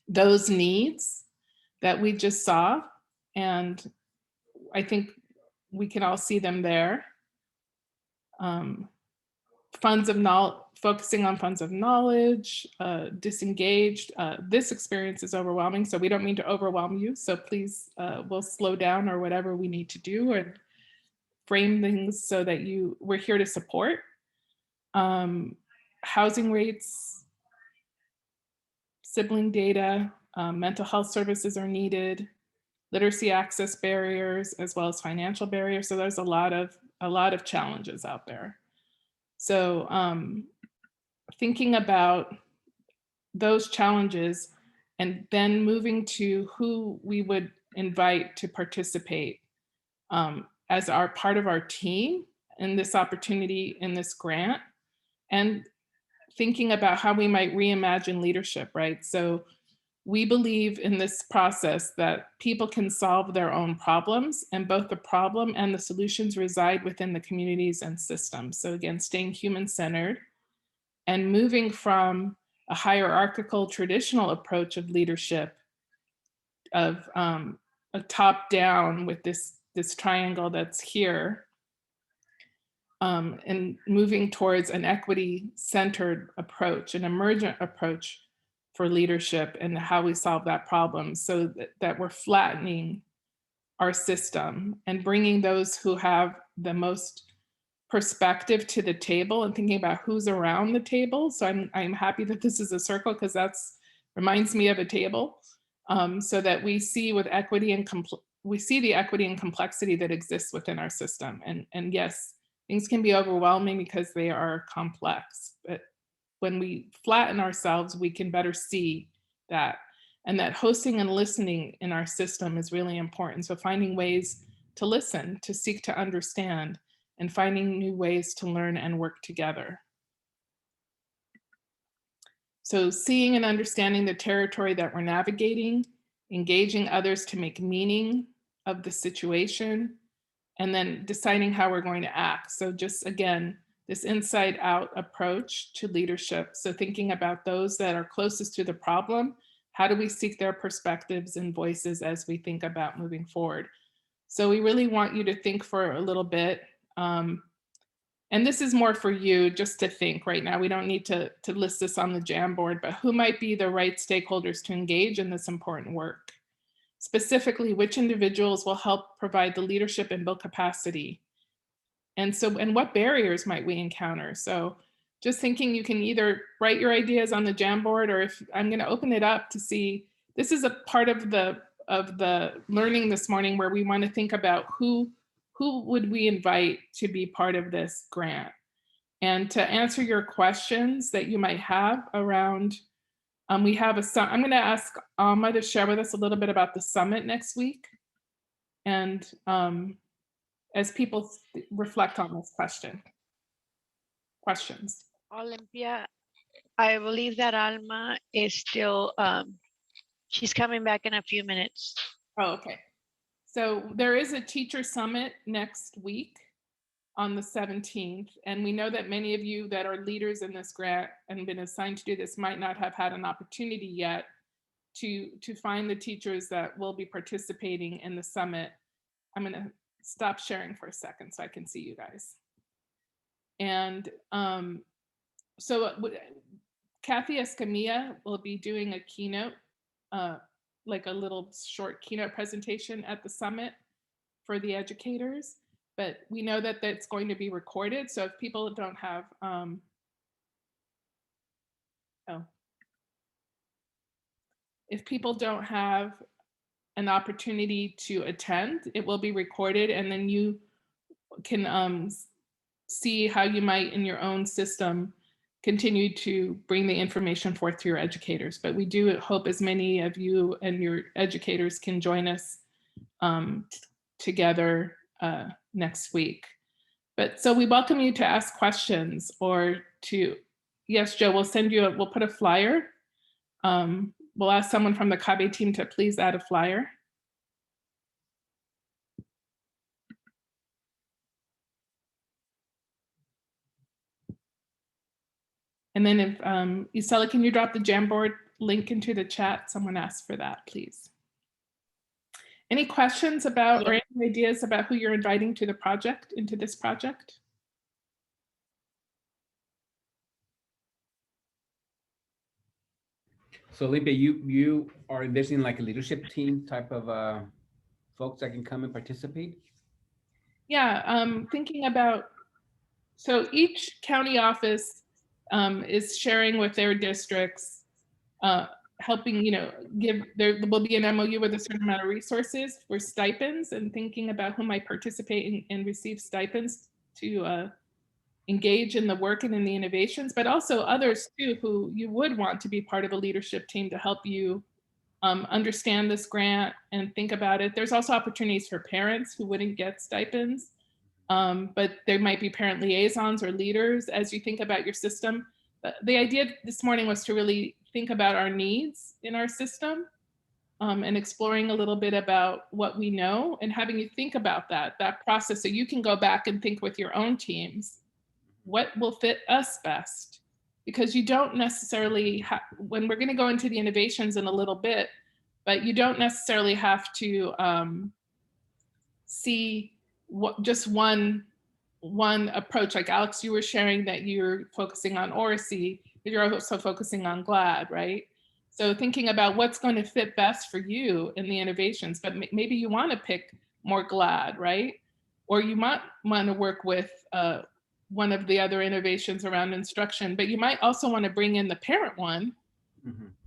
those needs that we just saw. And I think we can all see them there. focusing on funds of knowledge, disengaged. This experience is overwhelming, so we don't mean to overwhelm you. So please, we'll slow down or whatever we need to do and frame things so that we're here to support. Housing rates, sibling data, mental health services are needed, literacy access barriers, as well as financial barriers. So there's a lot of challenges out there. So thinking about those challenges and then moving to who we would invite to participate as our part of our team in this opportunity in this grant, and thinking about how we might reimagine leadership, right? So we believe in this process that people can solve their own problems, and both the problem and the solutions reside within the communities and systems. So again, staying human-centered and moving from a hierarchical traditional approach of leadership of a top-down with this triangle that's here, and moving towards an equity-centered approach, an emergent approach for leadership and how we solve that problem, so that we're flattening our system and bringing those who have the most perspective to the table and thinking about who's around the table. So I'm happy that this is a circle, because that's reminds me of a table, so that we see with equity and we see the equity and complexity that exists within our system. And yes, things can be overwhelming because they are complex, but when we flatten ourselves, we can better see that. And that hosting and listening in our system is really important. So finding ways to listen, to seek to understand, and finding new ways to learn and work together. So seeing and understanding the territory that we're navigating, engaging others to make meaning of the situation, and then deciding how we're going to act. So just again, this inside out approach to leadership. So thinking about those that are closest to the problem, how do we seek their perspectives and voices as we think about moving forward? So we really want you to think for a little bit. And this is more for you just to think right now. We don't need to list this on the Jamboard, but who might be the right stakeholders to engage in this important work? Specifically, which individuals will help provide the leadership and build capacity? And what barriers might we encounter? So just thinking, you can either write your ideas on the Jamboard, or if I'm going to open it up to see, this is a part of the learning this morning where we want to think about who would we invite to be part of this grant, and to answer your questions that you might have around. We have I'm going to ask Alma to share with us a little bit about the summit next week, and as people reflect on this questions. Olympia, I believe that Alma is still, she's coming back in a few minutes. Oh, okay. So there is a teacher summit next week on the 17th. And we know that many of you that are leaders in this grant and been assigned to do this might not have had an opportunity yet to find the teachers that will be participating in the summit. I'm going to stop sharing for a second so I can see you guys. And so Kathy Escamilla will be doing a keynote, like a little short keynote presentation at the summit for the educators. But we know that that's going to be recorded. So if people don't have, if people don't have an opportunity to attend, it will be recorded, and then you can see how you might in your own system continue to bring the information forth to your educators. But we do hope as many of you and your educators can join us together next week. But so we welcome you to ask questions or to, yes, Joe, we'll put a flyer. We'll ask someone from the CABE team to please add a flyer. And then if, Isela, can you drop the Jamboard link into the chat? Someone asked for that, please. Any questions about or any ideas about who you're inviting to the project, into this project? So Olympia, you are envisioning like a leadership team type of folks that can come and participate? Yeah, thinking about, so each county office is sharing with their districts, helping, there will be an MOU with a certain amount of resources for stipends, and thinking about who might participate and receive stipends to engage in the work and in the innovations, but also others too who you would want to be part of a leadership team to help you understand this grant and think about it. There's also opportunities for parents who wouldn't get stipends, but there might be parent liaisons or leaders as you think about your system. The idea this morning was to really think about our needs in our system, and exploring a little bit about what we know and having you think about that process so you can go back and think with your own teams, what will fit us best? Because you don't necessarily, when we're going to go into the innovations in a little bit, but you don't necessarily have to see just one approach. Like Alex, you were sharing that you're focusing on Oracy, but you're also focusing on GLAD, right? So thinking about what's going to fit best for you in the innovations, but maybe you want to pick more GLAD, right? Or you might want to work with one of the other innovations around instruction, but you might also want to bring in the parent one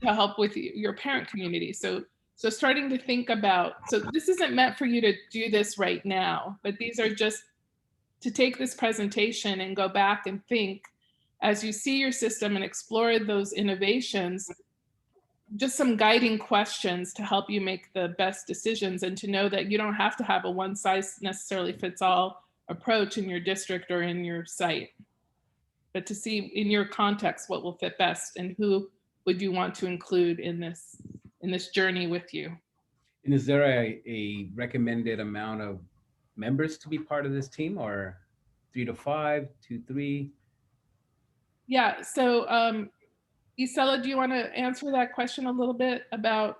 to help with your parent community. So starting to think about, so this isn't meant for you to do this right now, but these are just to take this presentation and go back and think as you see your system and explore those innovations, just some guiding questions to help you make the best decisions, and to know that you don't have to have a one size necessarily fits all approach in your district or in your site, but to see in your context what will fit best and who would you want to include in this journey with you. And is there a recommended amount of members to be part of this team, or 3 to 5, 2, 3? Yeah, so Isela, do you want to answer that question a little bit about,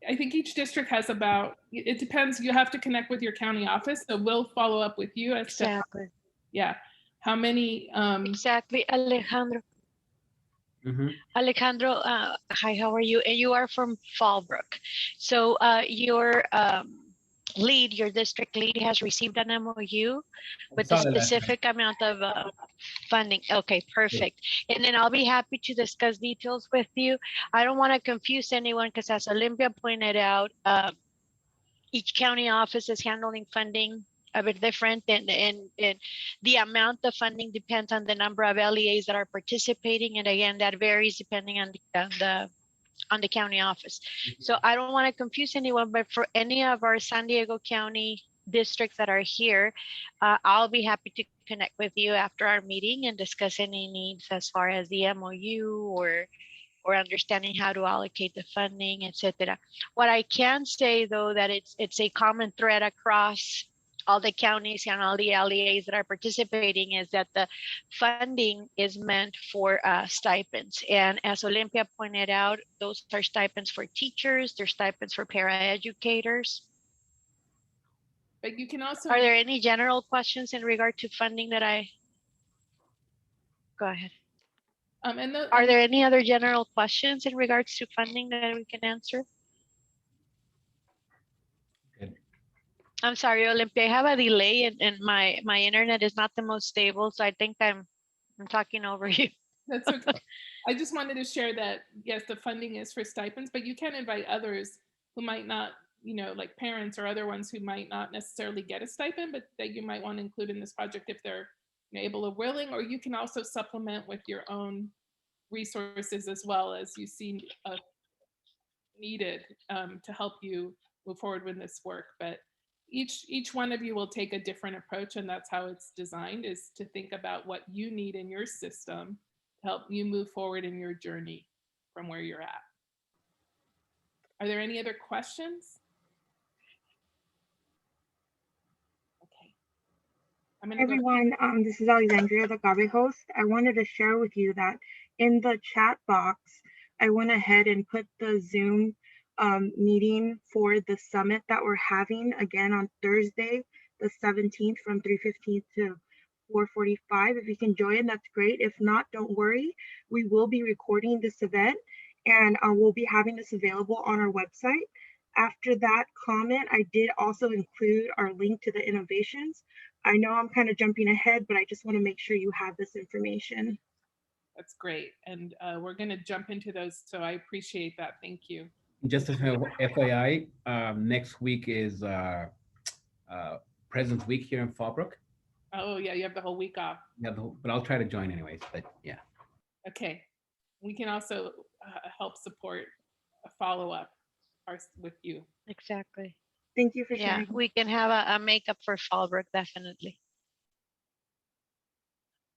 I think each district has about, it depends, you have to connect with your county office, so we'll follow up with you as Exactly. Yeah, how many? Exactly, Alejandro. Alejandro, hi, how are you? And you are from Fallbrook. So your lead, your district lead has received an MOU with a specific amount of funding. Okay, perfect. And then I'll be happy to discuss details with you. I don't want to confuse anyone because as Olympia pointed out, each county office is handling funding a bit different, and the amount of funding depends on the number of LEAs that are participating, and again that varies depending on the county office. So I don't want to confuse anyone, but for any of our San Diego County districts that are here, I'll be happy to connect with you after our meeting and discuss any needs as far as the MOU or understanding how to allocate the funding, etc. What I can say though, that it's a common thread across all the counties and all the LEAs that are participating, is that the funding is meant for stipends. And as Olympia pointed out, those are stipends for teachers, they're stipends for paraeducators. But you can also— Are there any general questions in regard to funding that go ahead. Are there any other general questions in regards to funding that we can answer? I'm sorry, Olympia, I have a delay and my internet is not the most stable, so I think I'm talking over you. That's okay. I just wanted to share that, yes, the funding is for stipends, but you can invite others who might not, like parents or other ones who might not necessarily get a stipend, but that you might want to include in this project if they're able or willing, or you can also supplement with your own resources as well as you see needed to help you move forward with this work. But each one of you will take a different approach, and that's how it's designed, is to think about what you need in your system to help you move forward in your journey from where you're at. Are there any other questions? Okay. Everyone, this is Alexandria, the Gabe host. I wanted to share with you that in the chat box, I went ahead and put the Zoom meeting for the summit that we're having again on Thursday, the 17th from 3:15 to 4:45. If you can join, that's great. If not, don't worry. We will be recording this event, and we'll be having this available on our website. After that comment, I did also include our link to the innovations. I know I'm kind of jumping ahead, but I just want to make sure you have this information. That's great. And we're going to jump into those. So I appreciate that. Thank you. Just as an FYI, next week is President's Week here in Fallbrook. Oh, yeah, you have the whole week off. Yeah, but I'll try to join anyways. But yeah. Okay. We can also help support a follow-up with you. Exactly. Thank you for Yeah, sharing. we can have a makeup for Fallbrook, definitely.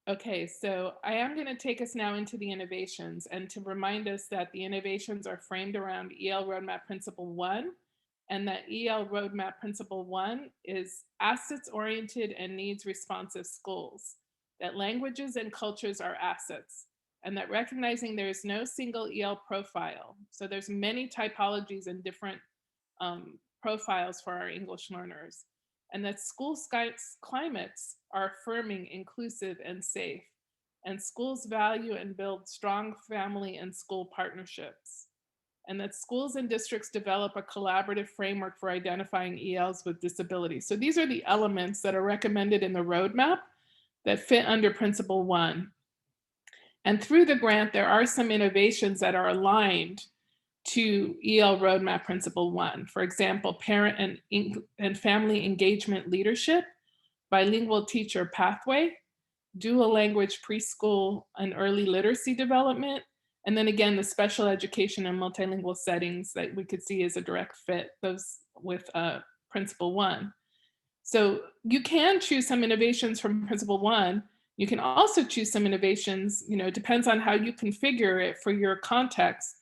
Okay, so I am going to take us now into the innovations and to remind us that the innovations are framed around EL Roadmap Principle 1, and that EL Roadmap Principle 1 is assets-oriented and needs-responsive schools, that languages and cultures are assets, and that recognizing there is no single EL profile. So there's many typologies and different profiles for our English learners, and that school climates are affirming, inclusive, and safe, and schools value and build strong family and school partnerships, and that schools and districts develop a collaborative framework for identifying ELs with disabilities. So these are the elements that are recommended in the roadmap that fit under Principle 1. And through the grant, there are some innovations that are aligned to EL Roadmap Principle 1. For example, parent and family engagement leadership, bilingual teacher pathway, dual language preschool and early literacy development, and then again, the special education and multilingual settings that we could see as a direct fit, those with Principle 1. So you can choose some innovations from Principle 1. You can also choose some innovations, it depends on how you configure it for your context,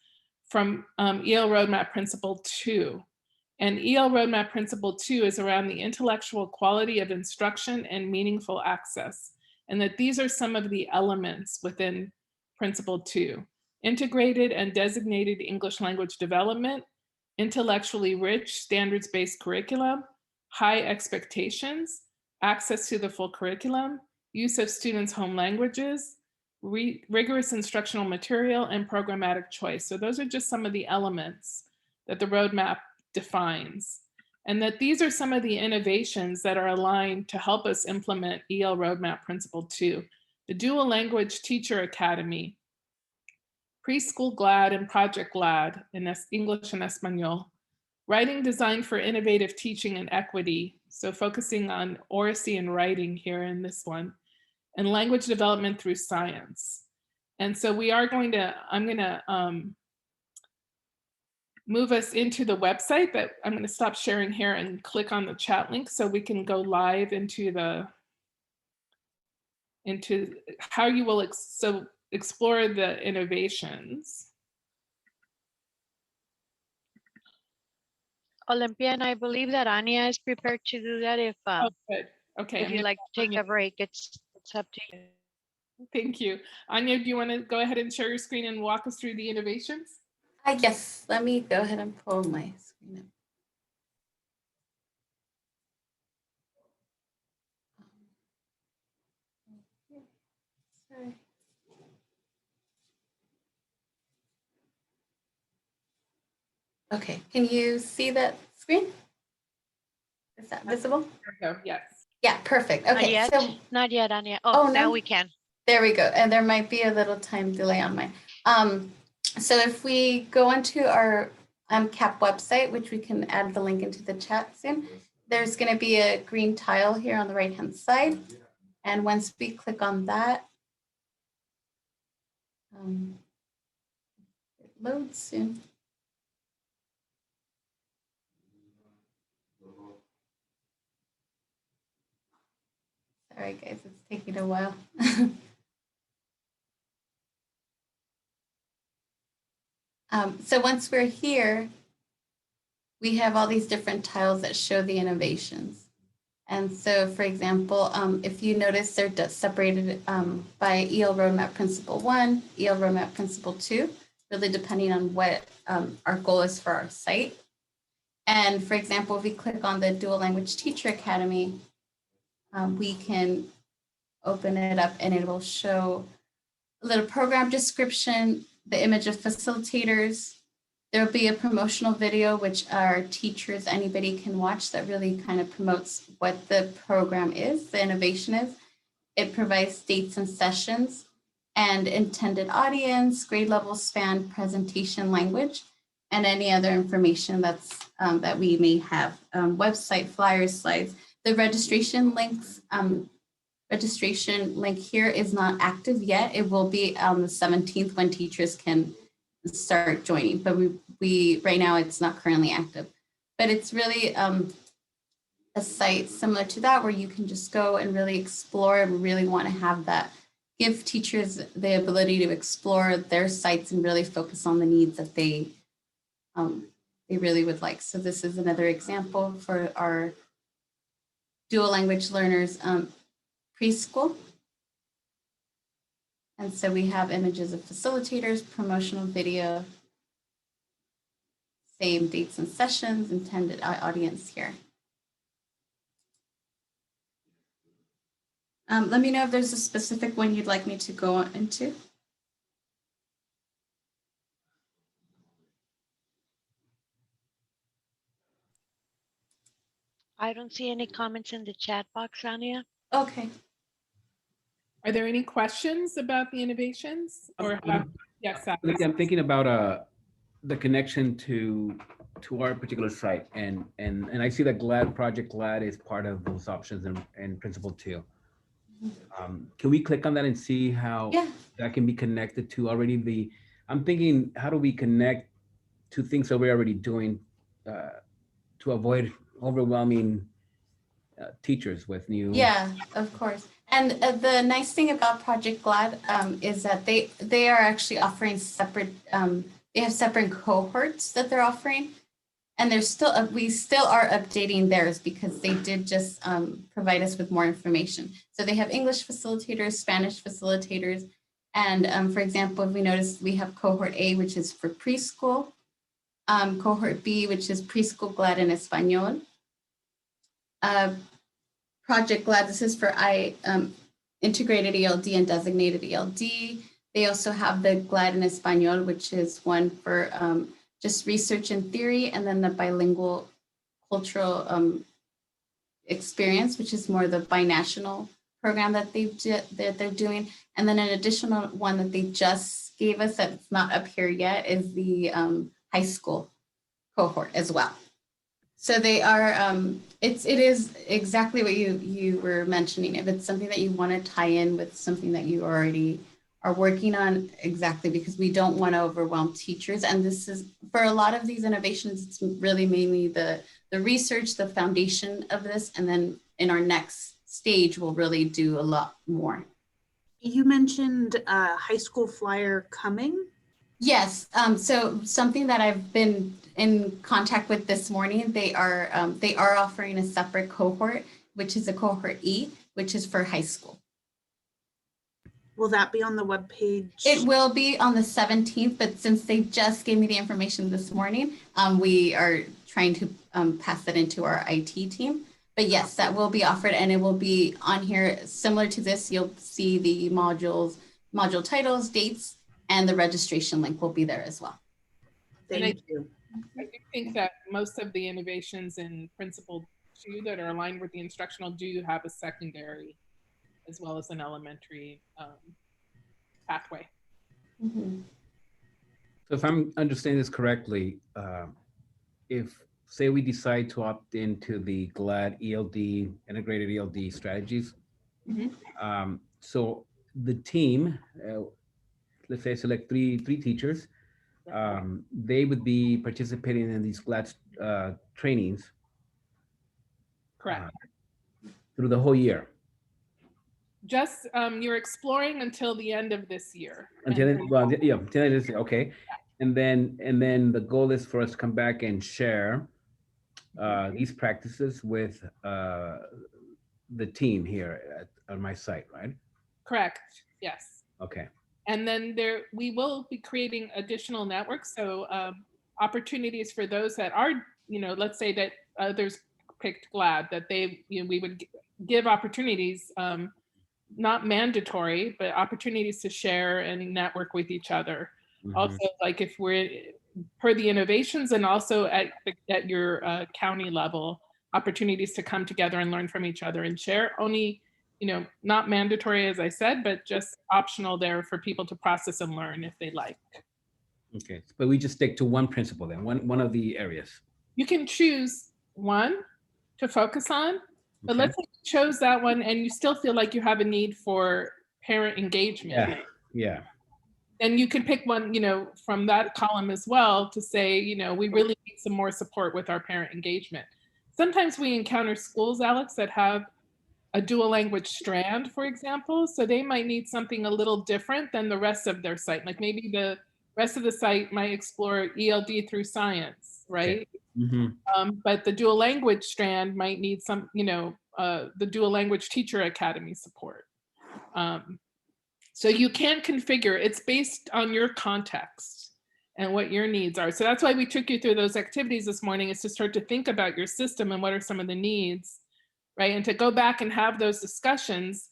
from EL Roadmap Principle 2. And EL Roadmap Principle 2 is around the intellectual quality of instruction and meaningful access. And that these are some of the elements within Principle 2. Integrated and designated English language development, intellectually rich standards-based curriculum, high expectations, access to the full curriculum, use of students' home languages, rigorous instructional material, and programmatic choice. So those are just some of the elements that the roadmap defines. And that these are some of the innovations that are aligned to help us implement EL Roadmap Principle 2. The Dual Language Teacher Academy, Preschool GLAD and Project GLAD in English and Espanol, Writing Designed for Innovative Teaching and Equity, so focusing on oracy and writing here in this one, and language development through science. And so I'm going to move us into the website, but I'm going to stop sharing here and click on the chat link so we can go live into how you will explore the innovations. Olympia, and I believe that Anya is prepared to do that if good. Okay. If you'd like to take a break, it's up to you. Thank you. Anya, do you want to go ahead and share your screen and walk us through the innovations? Yes, let me go ahead and pull my screen up. Sorry. Okay, can you see that screen? Is that visible? Yes. Yeah, perfect. Okay, Not yet, Anya. Oh, now we can. There we go. And there might be a little time delay on mine. So if we go onto our MCAP website, which we can add the link into the chat soon, there's going to be a green tile here on the right-hand side. And once we click on that, it loads soon. Sorry, guys, it's taking a while. So once we're here, we have all these different tiles that show the innovations. And so, for example, if you notice, they're separated by EL Roadmap Principle 1, EL Roadmap Principle 2, really depending on what our goal is for our site. And for example, if we click on the Dual Language Teacher Academy, we can open it up and it will show a little program description, the image of facilitators. There'll be a promotional video, which our teachers, anybody can watch, that really kind of promotes what the program is, the innovation is. It provides dates and sessions and intended audience, grade level span, presentation language, and any other information that's that we may have, website, flyers, slides. The registration links, registration link here is not active yet. It will be on the 17th when teachers can start joining, but we right now it's not currently active. But it's really a site similar to that where you can just go and really explore. We really want to have that, give teachers the ability to explore their sites and really focus on the needs that they really would like. So this is another example for our dual language learners preschool. And so we have images of facilitators, promotional video, same dates and sessions, intended audience here. Let me know if there's a specific one you'd like me to go into. I don't see any comments in the chat box, Anya. Okay. Are there any questions about the innovations? Or yes, Alex. I'm thinking about the connection to our particular site, and I see that Project GLAD is part of those options in Principle 2. Can we click on that and see how that can be connected to already I'm thinking, how do we connect to things that we're already doing to avoid overwhelming teachers with new? Yeah, of course. And the nice thing about Project GLAD is that they are actually offering separate, they have separate cohorts that they're offering. And there's still, we still are updating theirs because they did just provide us with more information. So they have English facilitators, Spanish facilitators. And for example, if we notice, we have cohort A, which is for preschool. Cohort B, which is preschool GLAD in Espanol. Project GLAD, this is for integrated ELD and designated ELD. They also have the GLAD in Espanol, which is one for just research and theory, and then the bilingual cultural experience, which is more the binational program that they're doing. And then an additional one that they just gave us that's not up here yet is the high school cohort as well. So they are, it is exactly what you were mentioning. If it's something that you want to tie in with something that you already are working on, exactly, because we don't want to overwhelm teachers. And this is, for a lot of these innovations, it's really mainly the research, the foundation of this. And then in our next stage, we'll really do a lot more. You mentioned a high school flyer coming. Yes, so something that I've been in contact with this morning, they are offering a separate cohort, which is a cohort E, which is for high school. Will that be on the webpage? It will be on the 17th, but since they just gave me the information this morning, we are trying to pass that into our IT team. But yes, that will be offered, and it will be on here similar to this. You'll see the module titles, dates, and the registration link will be there as well. Thank you. I do think that most of the innovations in Principle 2 that are aligned with the instructional do have a secondary as well as an elementary pathway. Mm-hmm. So if I'm understanding this correctly, if say we decide to opt into the GLAD ELD, integrated ELD strategies, Mm-hmm. So the team, let's say select three teachers, they would be participating in these GLAD trainings. Correct. Through the whole year. Just you're exploring until the end of this year. Until until the end of this year, okay. And then the goal is for us to come back and share these practices with the team here on my site, right? Correct. Yes. Okay. And then we will be creating additional networks. So opportunities for those that are, let's say that others picked GLAD, that we would give opportunities, not mandatory, but opportunities to share and network with each other. Also, like if we're per the innovations, and also at your county level, opportunities to come together and learn from each other and share. Only, not mandatory, as I said, but just optional there for people to process and learn if they like. Okay, but we just stick to one principle then, one of the areas. You can choose one to focus on, but let's say you chose that one and you still feel like you have a need for parent engagement. Yeah. And you can pick one, from that column as well to say, we really need some more support with our parent engagement. Sometimes we encounter schools, Alex, that have a dual language strand, for example. So they might need something a little different than the rest of their site. Like maybe the rest of the site might explore ELD through science, right? But the dual language strand might need some, the dual language teacher academy support. So you can configure, it's based on your context and what your needs are. So that's why we took you through those activities this morning, is to start to think about your system and what are some of the needs, right? And to go back and have those discussions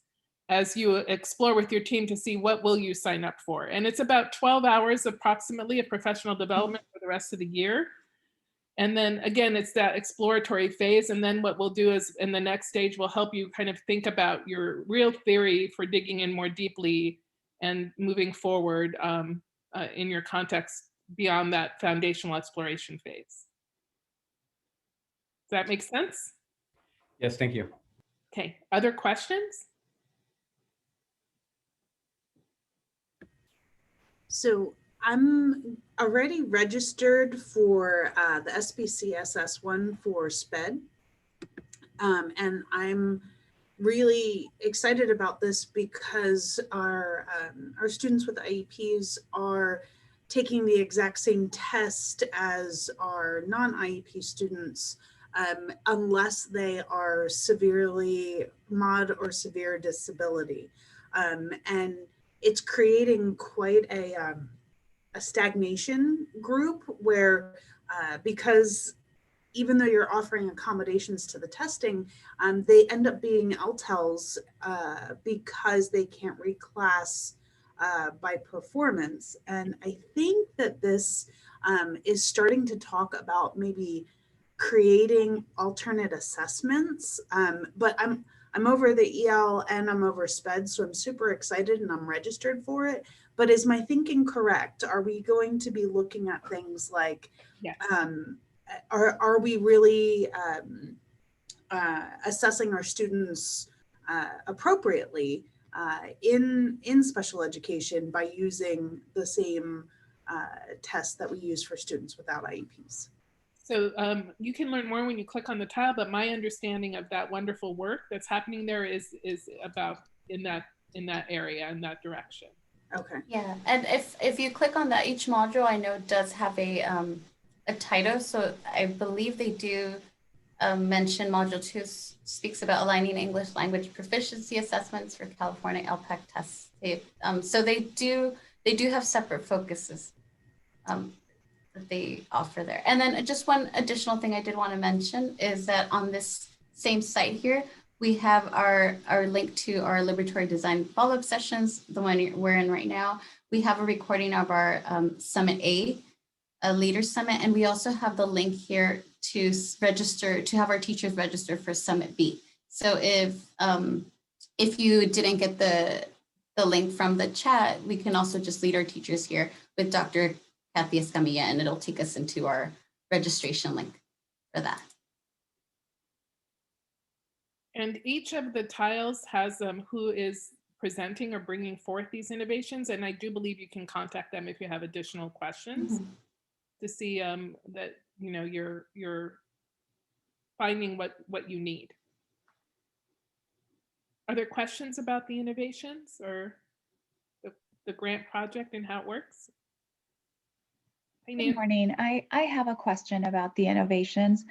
as you explore with your team to see what will you sign up for. And it's about 12 hours approximately of professional development for the rest of the year. And then again, it's that exploratory phase. And then what we'll do is in the next stage, we'll help you kind of think about your real theory for digging in more deeply and moving forward in your context beyond that foundational exploration phase. Does that make sense? Yes, thank you. Okay, other questions? So I'm already registered for the SBCSS one for SPED. And I'm really excited about this because our students with IEPs are taking the exact same test as our non-IEP students, unless they are severely mod or severe disability. And it's creating quite a stagnation group where because even though you're offering accommodations to the testing, they end up being LTELs because they can't reclass by performance. And I think that this is starting to talk about maybe creating alternate assessments. But I'm over the EL and I'm over SPED, so I'm super excited and I'm registered for it. But is my thinking correct? Are we going to be looking at things like, yes. Are we really assessing our students appropriately in special education by using the same tests that we use for students without IEPs? So you can learn more when you click on the tile, but my understanding of that wonderful work that's happening there is about in that area, in that direction. Okay. Yeah, and if you click on that, each module I know does have a title. So I believe they do mention module 2 speaks about aligning English language proficiency assessments for California LPAC tests. So they do have separate focuses that they offer there. And then just one additional thing I did want to mention is that on this same site here, we have our link to our Liberatory design follow-up sessions, the one we're in right now. We have a recording of our Summit A, a Leader Summit, and we also have the link here to register, to have our teachers register for Summit B. So if you didn't get the link from the chat, we can also just lead our teachers here with Dr. Kathy Escamilla, and it'll take us into our registration link for that. And each of the tiles has who is presenting or bringing forth these innovations. And I do believe you can contact them if you have additional questions to see that you're finding what you need. Are there questions about the innovations or the grant project and how it works? Good morning. I have a question about the innovations.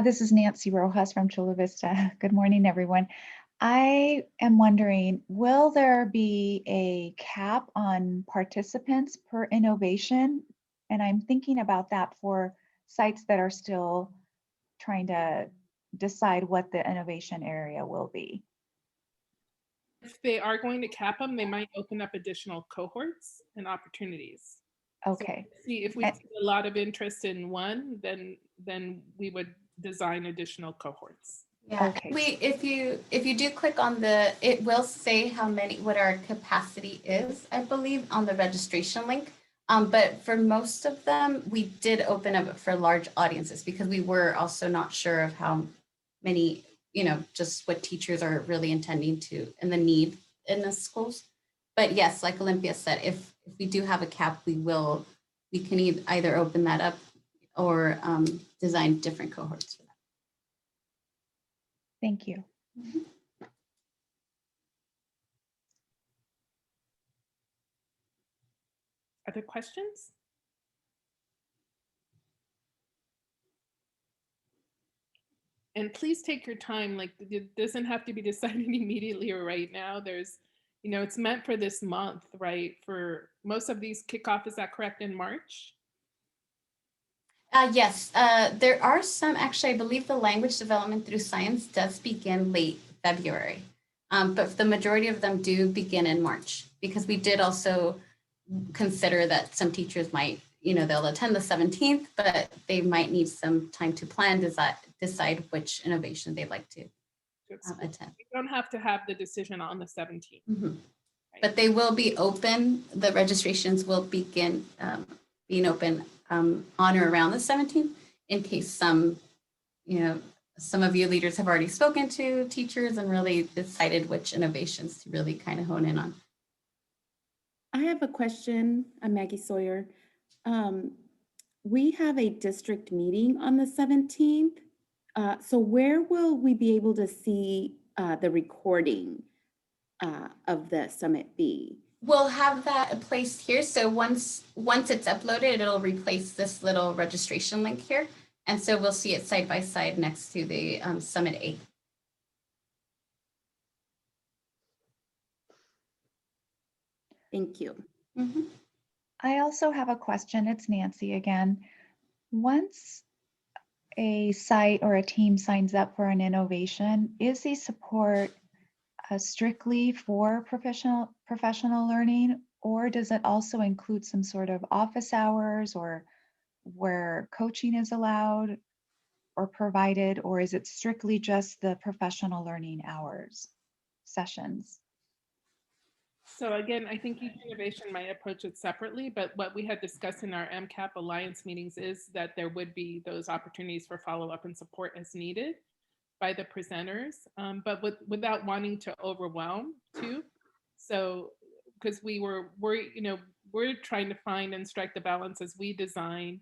This is Nancy Rojas from Chula Vista. Good morning, everyone. I am wondering, will there be a cap on participants per innovation? And I'm thinking about that for sites that are still trying to decide what the innovation area will be. If they are going to cap them, they might open up additional cohorts and opportunities. Okay. See, if we see a lot of interest in one, then we would design additional cohorts. Yeah, Okay. if you do click on it will say what our capacity is, I believe, on the registration link. But for most of them, we did open up for large audiences because we were also not sure of how many, just what teachers are really intending to and the need in the schools. But yes, like Olympia said, if we do have a cap, we can either open that up or design different cohorts for that. Thank you. Other questions? And please take your time. Like, it doesn't have to be decided immediately or right now. There's, it's meant for this month, right? For most of these kickoff, is that correct, in March? Yes, there are some, actually, I believe the language development through science does begin late February. But the majority of them do begin in March, because we did also consider that some teachers might, they'll attend the 17th, but they might need some time to plan, decide which innovation they'd like to attend. You don't have to have the decision on the 17th. Mm-hmm. Right. But they will be open. The registrations will begin being open on or around the 17th, in case some of you leaders have already spoken to teachers and really decided which innovations to really kind of hone in on. I have a question. I'm Maggie Sawyer. We have a district meeting on the 17th. So where will we be able to see the recording of the summit be? We'll have that placed here. So once it's uploaded, it'll replace this little registration link here. And so we'll see it side by side next to the Summit 8. Thank you. Mm-hmm. I also have a question. It's Nancy again. Once a site or a team signs up for an innovation, is the support strictly for professional learning, or does it also include some sort of office hours or where coaching is allowed or provided, or is it strictly just the professional learning hours sessions? So again, I think each innovation might approach it separately, but what we had discussed in our MCAP Alliance meetings is that there would be those opportunities for follow-up and support as needed by the presenters, but without wanting to overwhelm too. So, because we're trying to find and strike the balance as we design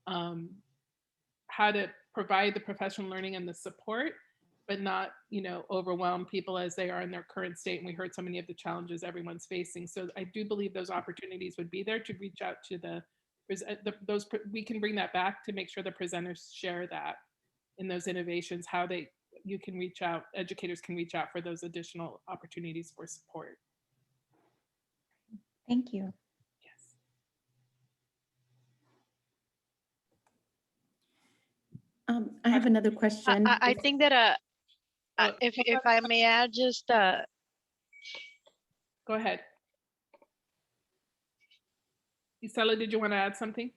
how to provide the professional learning and the support, but not, overwhelm people as they are in their current state. And we heard so many of the challenges everyone's facing. So I do believe those opportunities would be there to reach out to we can bring that back to make sure the presenters share that in those innovations, how you can reach out, educators can reach out for those additional opportunities for support. Thank you. Yes. I have another question. I think that if I may add, just go ahead. Isela, did you want to add something?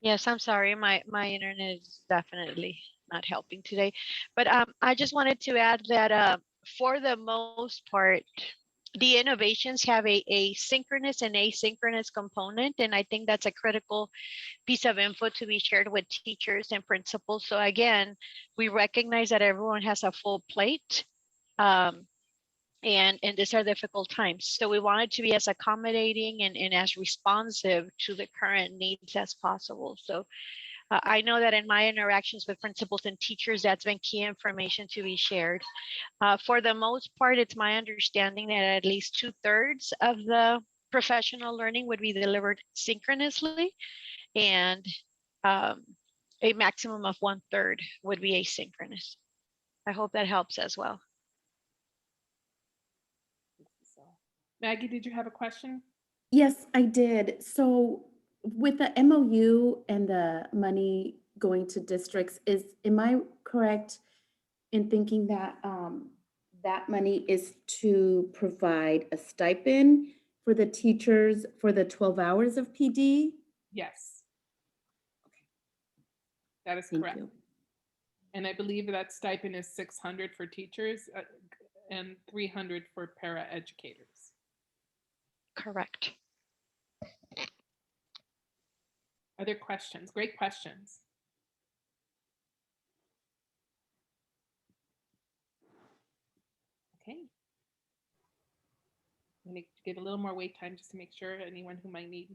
Yes, I'm sorry. My internet is definitely not helping today. But I just wanted to add that for the most part, the innovations have a synchronous and asynchronous component. And I think that's a critical piece of info to be shared with teachers and principals. So again, we recognize that everyone has a full plate. And these are difficult times. So we wanted to be as accommodating and as responsive to the current needs as possible. So I know that in my interactions with principals and teachers, that's been key information to be shared. For the most part, it's my understanding that at least 2/3 of the professional learning would be delivered synchronously, and a maximum of 1/3 would be asynchronous. I hope that helps as well. Maggie, did you have a question? Yes, I did. So with the MOU and the money going to districts, am I correct in thinking that that money is to provide a stipend for the teachers for the 12 hours of PD? Yes. That is Thank correct. you. And I believe that stipend is 600 for teachers and 300 for para educators. Correct. Other questions? Great questions. Okay. I'm going to give a little more wait time just to make sure anyone who might need.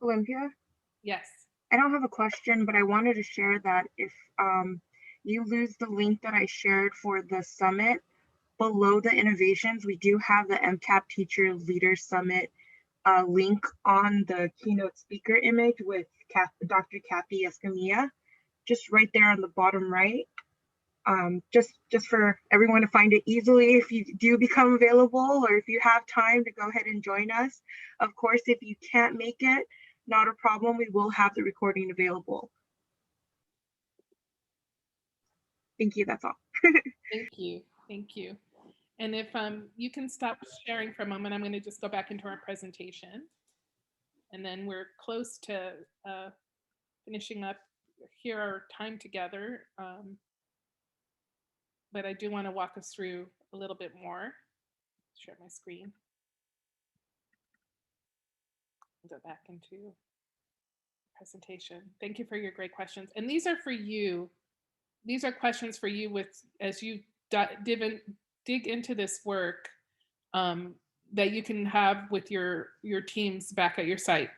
Olympia? Yes. I don't have a question, but I wanted to share that if you lose the link that I shared for the summit, below the innovations, we do have the MCAP Teacher Leader Summit link on the keynote speaker image with Dr. Kathy Escamilla, just right there on the bottom right. Just for everyone to find it easily if you do become available, or if you have time to go ahead and join us. Of course, if you can't make it, not a problem. We will have the recording available. Thank you. That's all. Thank you. Thank you. And if you can stop sharing for a moment, I'm going to just go back into our presentation. And then we're close to finishing up here our time together. But I do want to walk us through a little bit more. Share my screen. Go back into presentation. Thank you for your great questions. And these are for you. These are questions for you with as you dig into this work that you can have with your teams back at your site.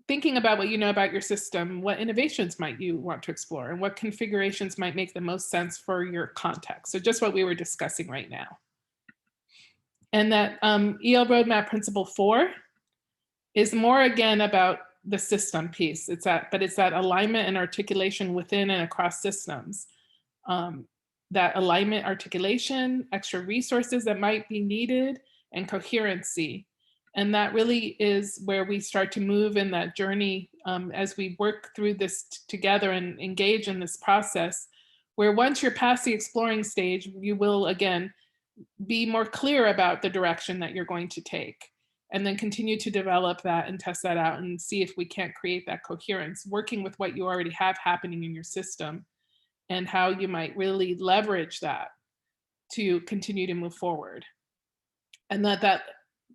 Thinking about what you know about your system, what innovations might you want to explore, and what configurations might make the most sense for your context. So just what we were discussing right now. And that EL Roadmap Principle 4 is more again about the system piece. But it's that alignment and articulation within and across systems. That alignment, articulation, extra resources that might be needed, and coherency. And that really is where we start to move in that journey as we work through this together and engage in this process, where once you're past the exploring stage, you will again be more clear about the direction that you're going to take, and then continue to develop that and test that out and see if we can't create that coherence, working with what you already have happening in your system and how you might really leverage that to continue to move forward. And that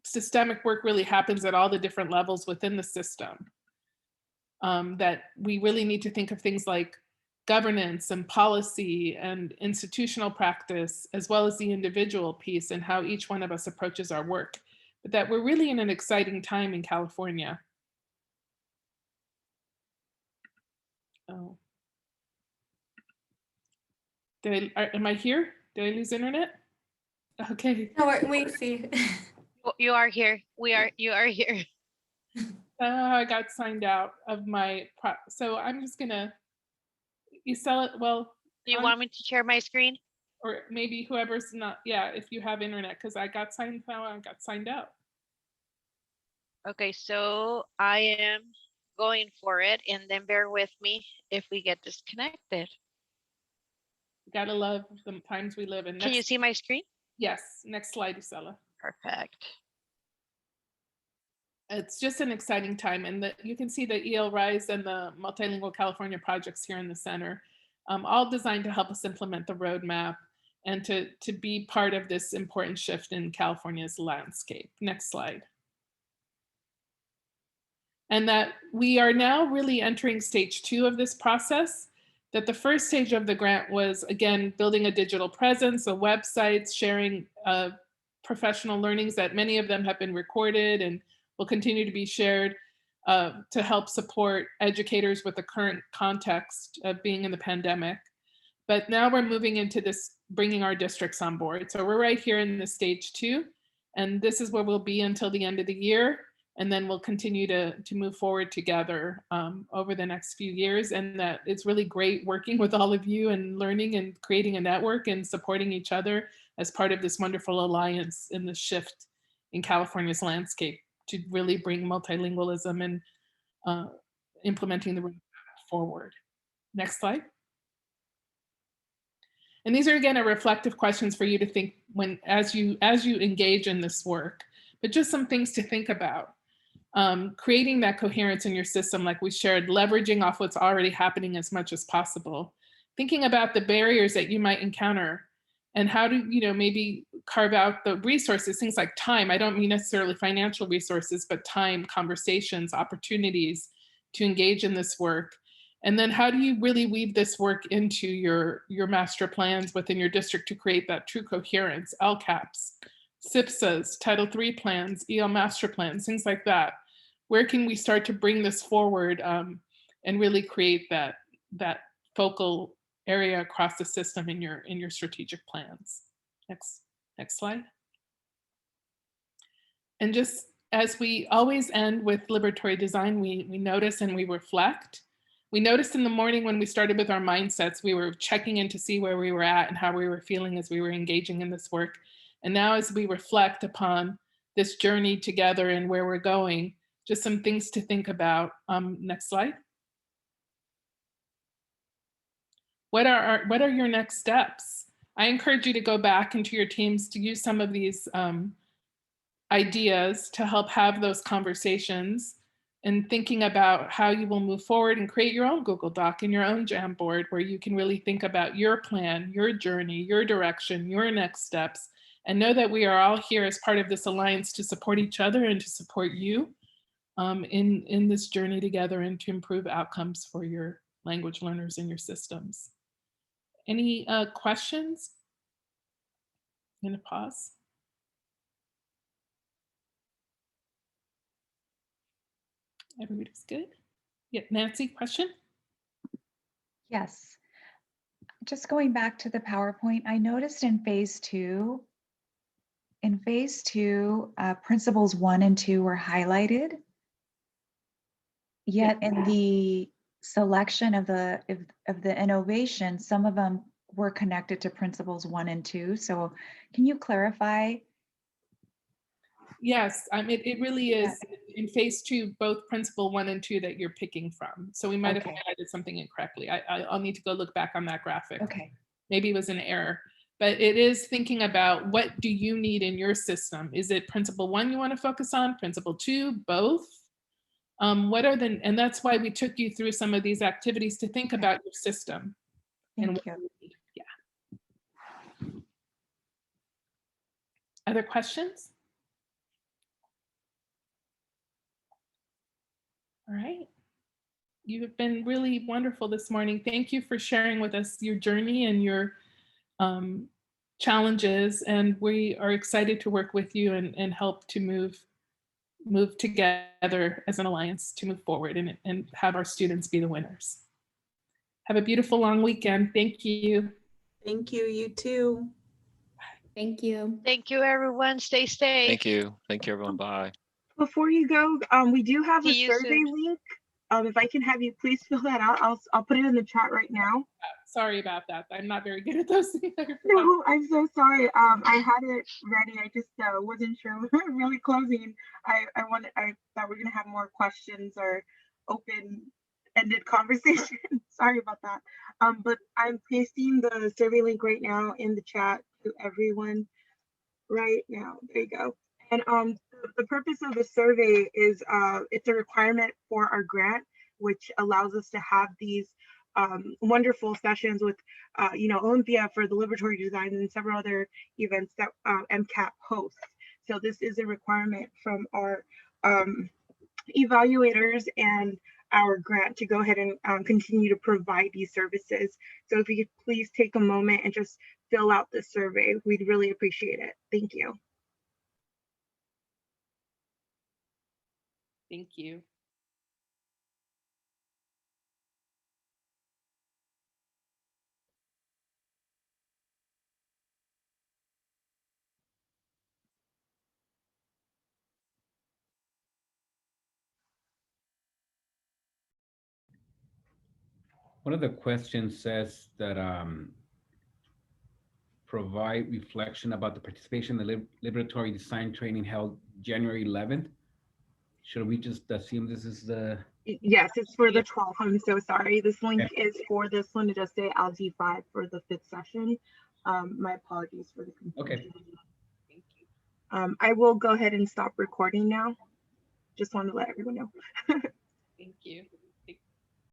systemic work really happens at all the different levels within the system. That we really need to think of things like governance and policy and institutional practice, as well as the individual piece and how each one of us approaches our work. But that we're really in an exciting time in California. Oh. Am I here? Did I lose internet? Okay. No, we see. You are here. You are here. I got signed out of my, so I'm just gonna, you sell it, well. Do you want me to share my screen? Or maybe whoever's not, yeah, if you have internet, because I got signed out. Okay, so I am going for it, and then bear with me if we get disconnected. You gotta love the times we live in. Can you see my screen? Yes, next slide, Isela. Perfect. It's just an exciting time, and you can see the EL Rise and the Multilingual California projects here in the center, all designed to help us implement the roadmap and to be part of this important shift in California's landscape. Next slide. And that we are now really entering stage 2 of this process. That the first stage of the grant was, again, building a digital presence, a website, sharing professional learnings that many of them have been recorded and will continue to be shared to help support educators with the current context of being in the pandemic. But now we're moving into this, bringing our districts on board. So we're right here in the stage 2, and this is where we'll be until the end of the year. And then we'll continue to move forward together over the next few years. And that it's really great working with all of you and learning and creating a network and supporting each other as part of this wonderful alliance in the shift in California's landscape to really bring multilingualism and implementing the roadmap forward. Next slide. And these are, again, reflective questions for you to think as you engage in this work, but just some things to think about. Creating that coherence in your system, like we shared, leveraging off what's already happening as much as possible. Thinking about the barriers that you might encounter and how to, maybe carve out the resources, things like time. I don't mean necessarily financial resources, but time, conversations, opportunities to engage in this work. And then how do you really weave this work into your master plans within your district to create that true coherence, LCAPs, SIPSAs, Title III plans, EL master plans, things like that. Where can we start to bring this forward and really create that focal area across the system in your strategic plans? Next slide. And just as we always end with liberatory design, we notice and we reflect. We noticed in the morning when we started with our mindsets, we were checking in to see where we were at and how we were feeling as we were engaging in this work. And now as we reflect upon this journey together and where we're going, just some things to think about. Next slide. What are your next steps? I encourage you to go back into your teams to use some of these ideas to help have those conversations and thinking about how you will move forward and create your own Google Doc and your own Jamboard where you can really think about your plan, your journey, your direction, your next steps, and know that we are all here as part of this alliance to support each other and to support you in this journey together and to improve outcomes for your language learners in your systems. Any questions? I'm gonna pause. Everybody's good? Yeah, Nancy, question? Yes. Just going back to the PowerPoint, I noticed in phase two, principles 1 and 2 were highlighted. Yet in the selection of the innovation, some of them were connected to principles 1 and 2. So can you clarify? Yes, it really is in phase 2, both principle 1 and 2 that you're picking from. So we might have highlighted something incorrectly. I'll need to go look back on that graphic. Okay. Maybe it was an error, but it is thinking about what do you need in your system? Is it principle 1 you want to focus on, principle 2, both? And that's why we took you through some of these activities to think about your system. Thank you. Yeah. Other questions? All right. You have been really wonderful this morning. Thank you for sharing with us your journey and your challenges. And we are excited to work with you and help to move together as an alliance to move forward and have our students be the winners. Have a beautiful long weekend. Thank you. Thank you. You too. Thank you. Thank you, everyone. Stay safe. Thank you. Thank you, everyone. Bye. Before you go, we do have a See you survey soon. link. If I can have you please fill that out, I'll put it in the chat right now. Sorry about that. I'm not very good at those things. No, I'm so sorry. I had it ready. I just wasn't sure. We're really closing. I thought we were gonna have more questions or open-ended conversation. Sorry about that. But I'm pasting the survey link right now in the chat to everyone right now. There you go. And the purpose of the survey is it's a requirement for our grant, which allows us to have these wonderful sessions with, Olympia for the Liberatory Design and several other events that MCAP hosts. So this is a requirement from our evaluators and our grant to go ahead and continue to provide these services. So if you could please take a moment and just fill out the survey, we'd really appreciate it. Thank you. Thank you. One of the questions says that provide reflection about the participation in the liberatory design training held January 11th. Should we just assume this is the Yes, it's for the 12th. I'm so sorry. This link is for this one. It does say LG5 for the 5th session. My apologies for the confusion. Okay. I will go ahead and stop recording now. Just wanted to let everyone know. Thank you.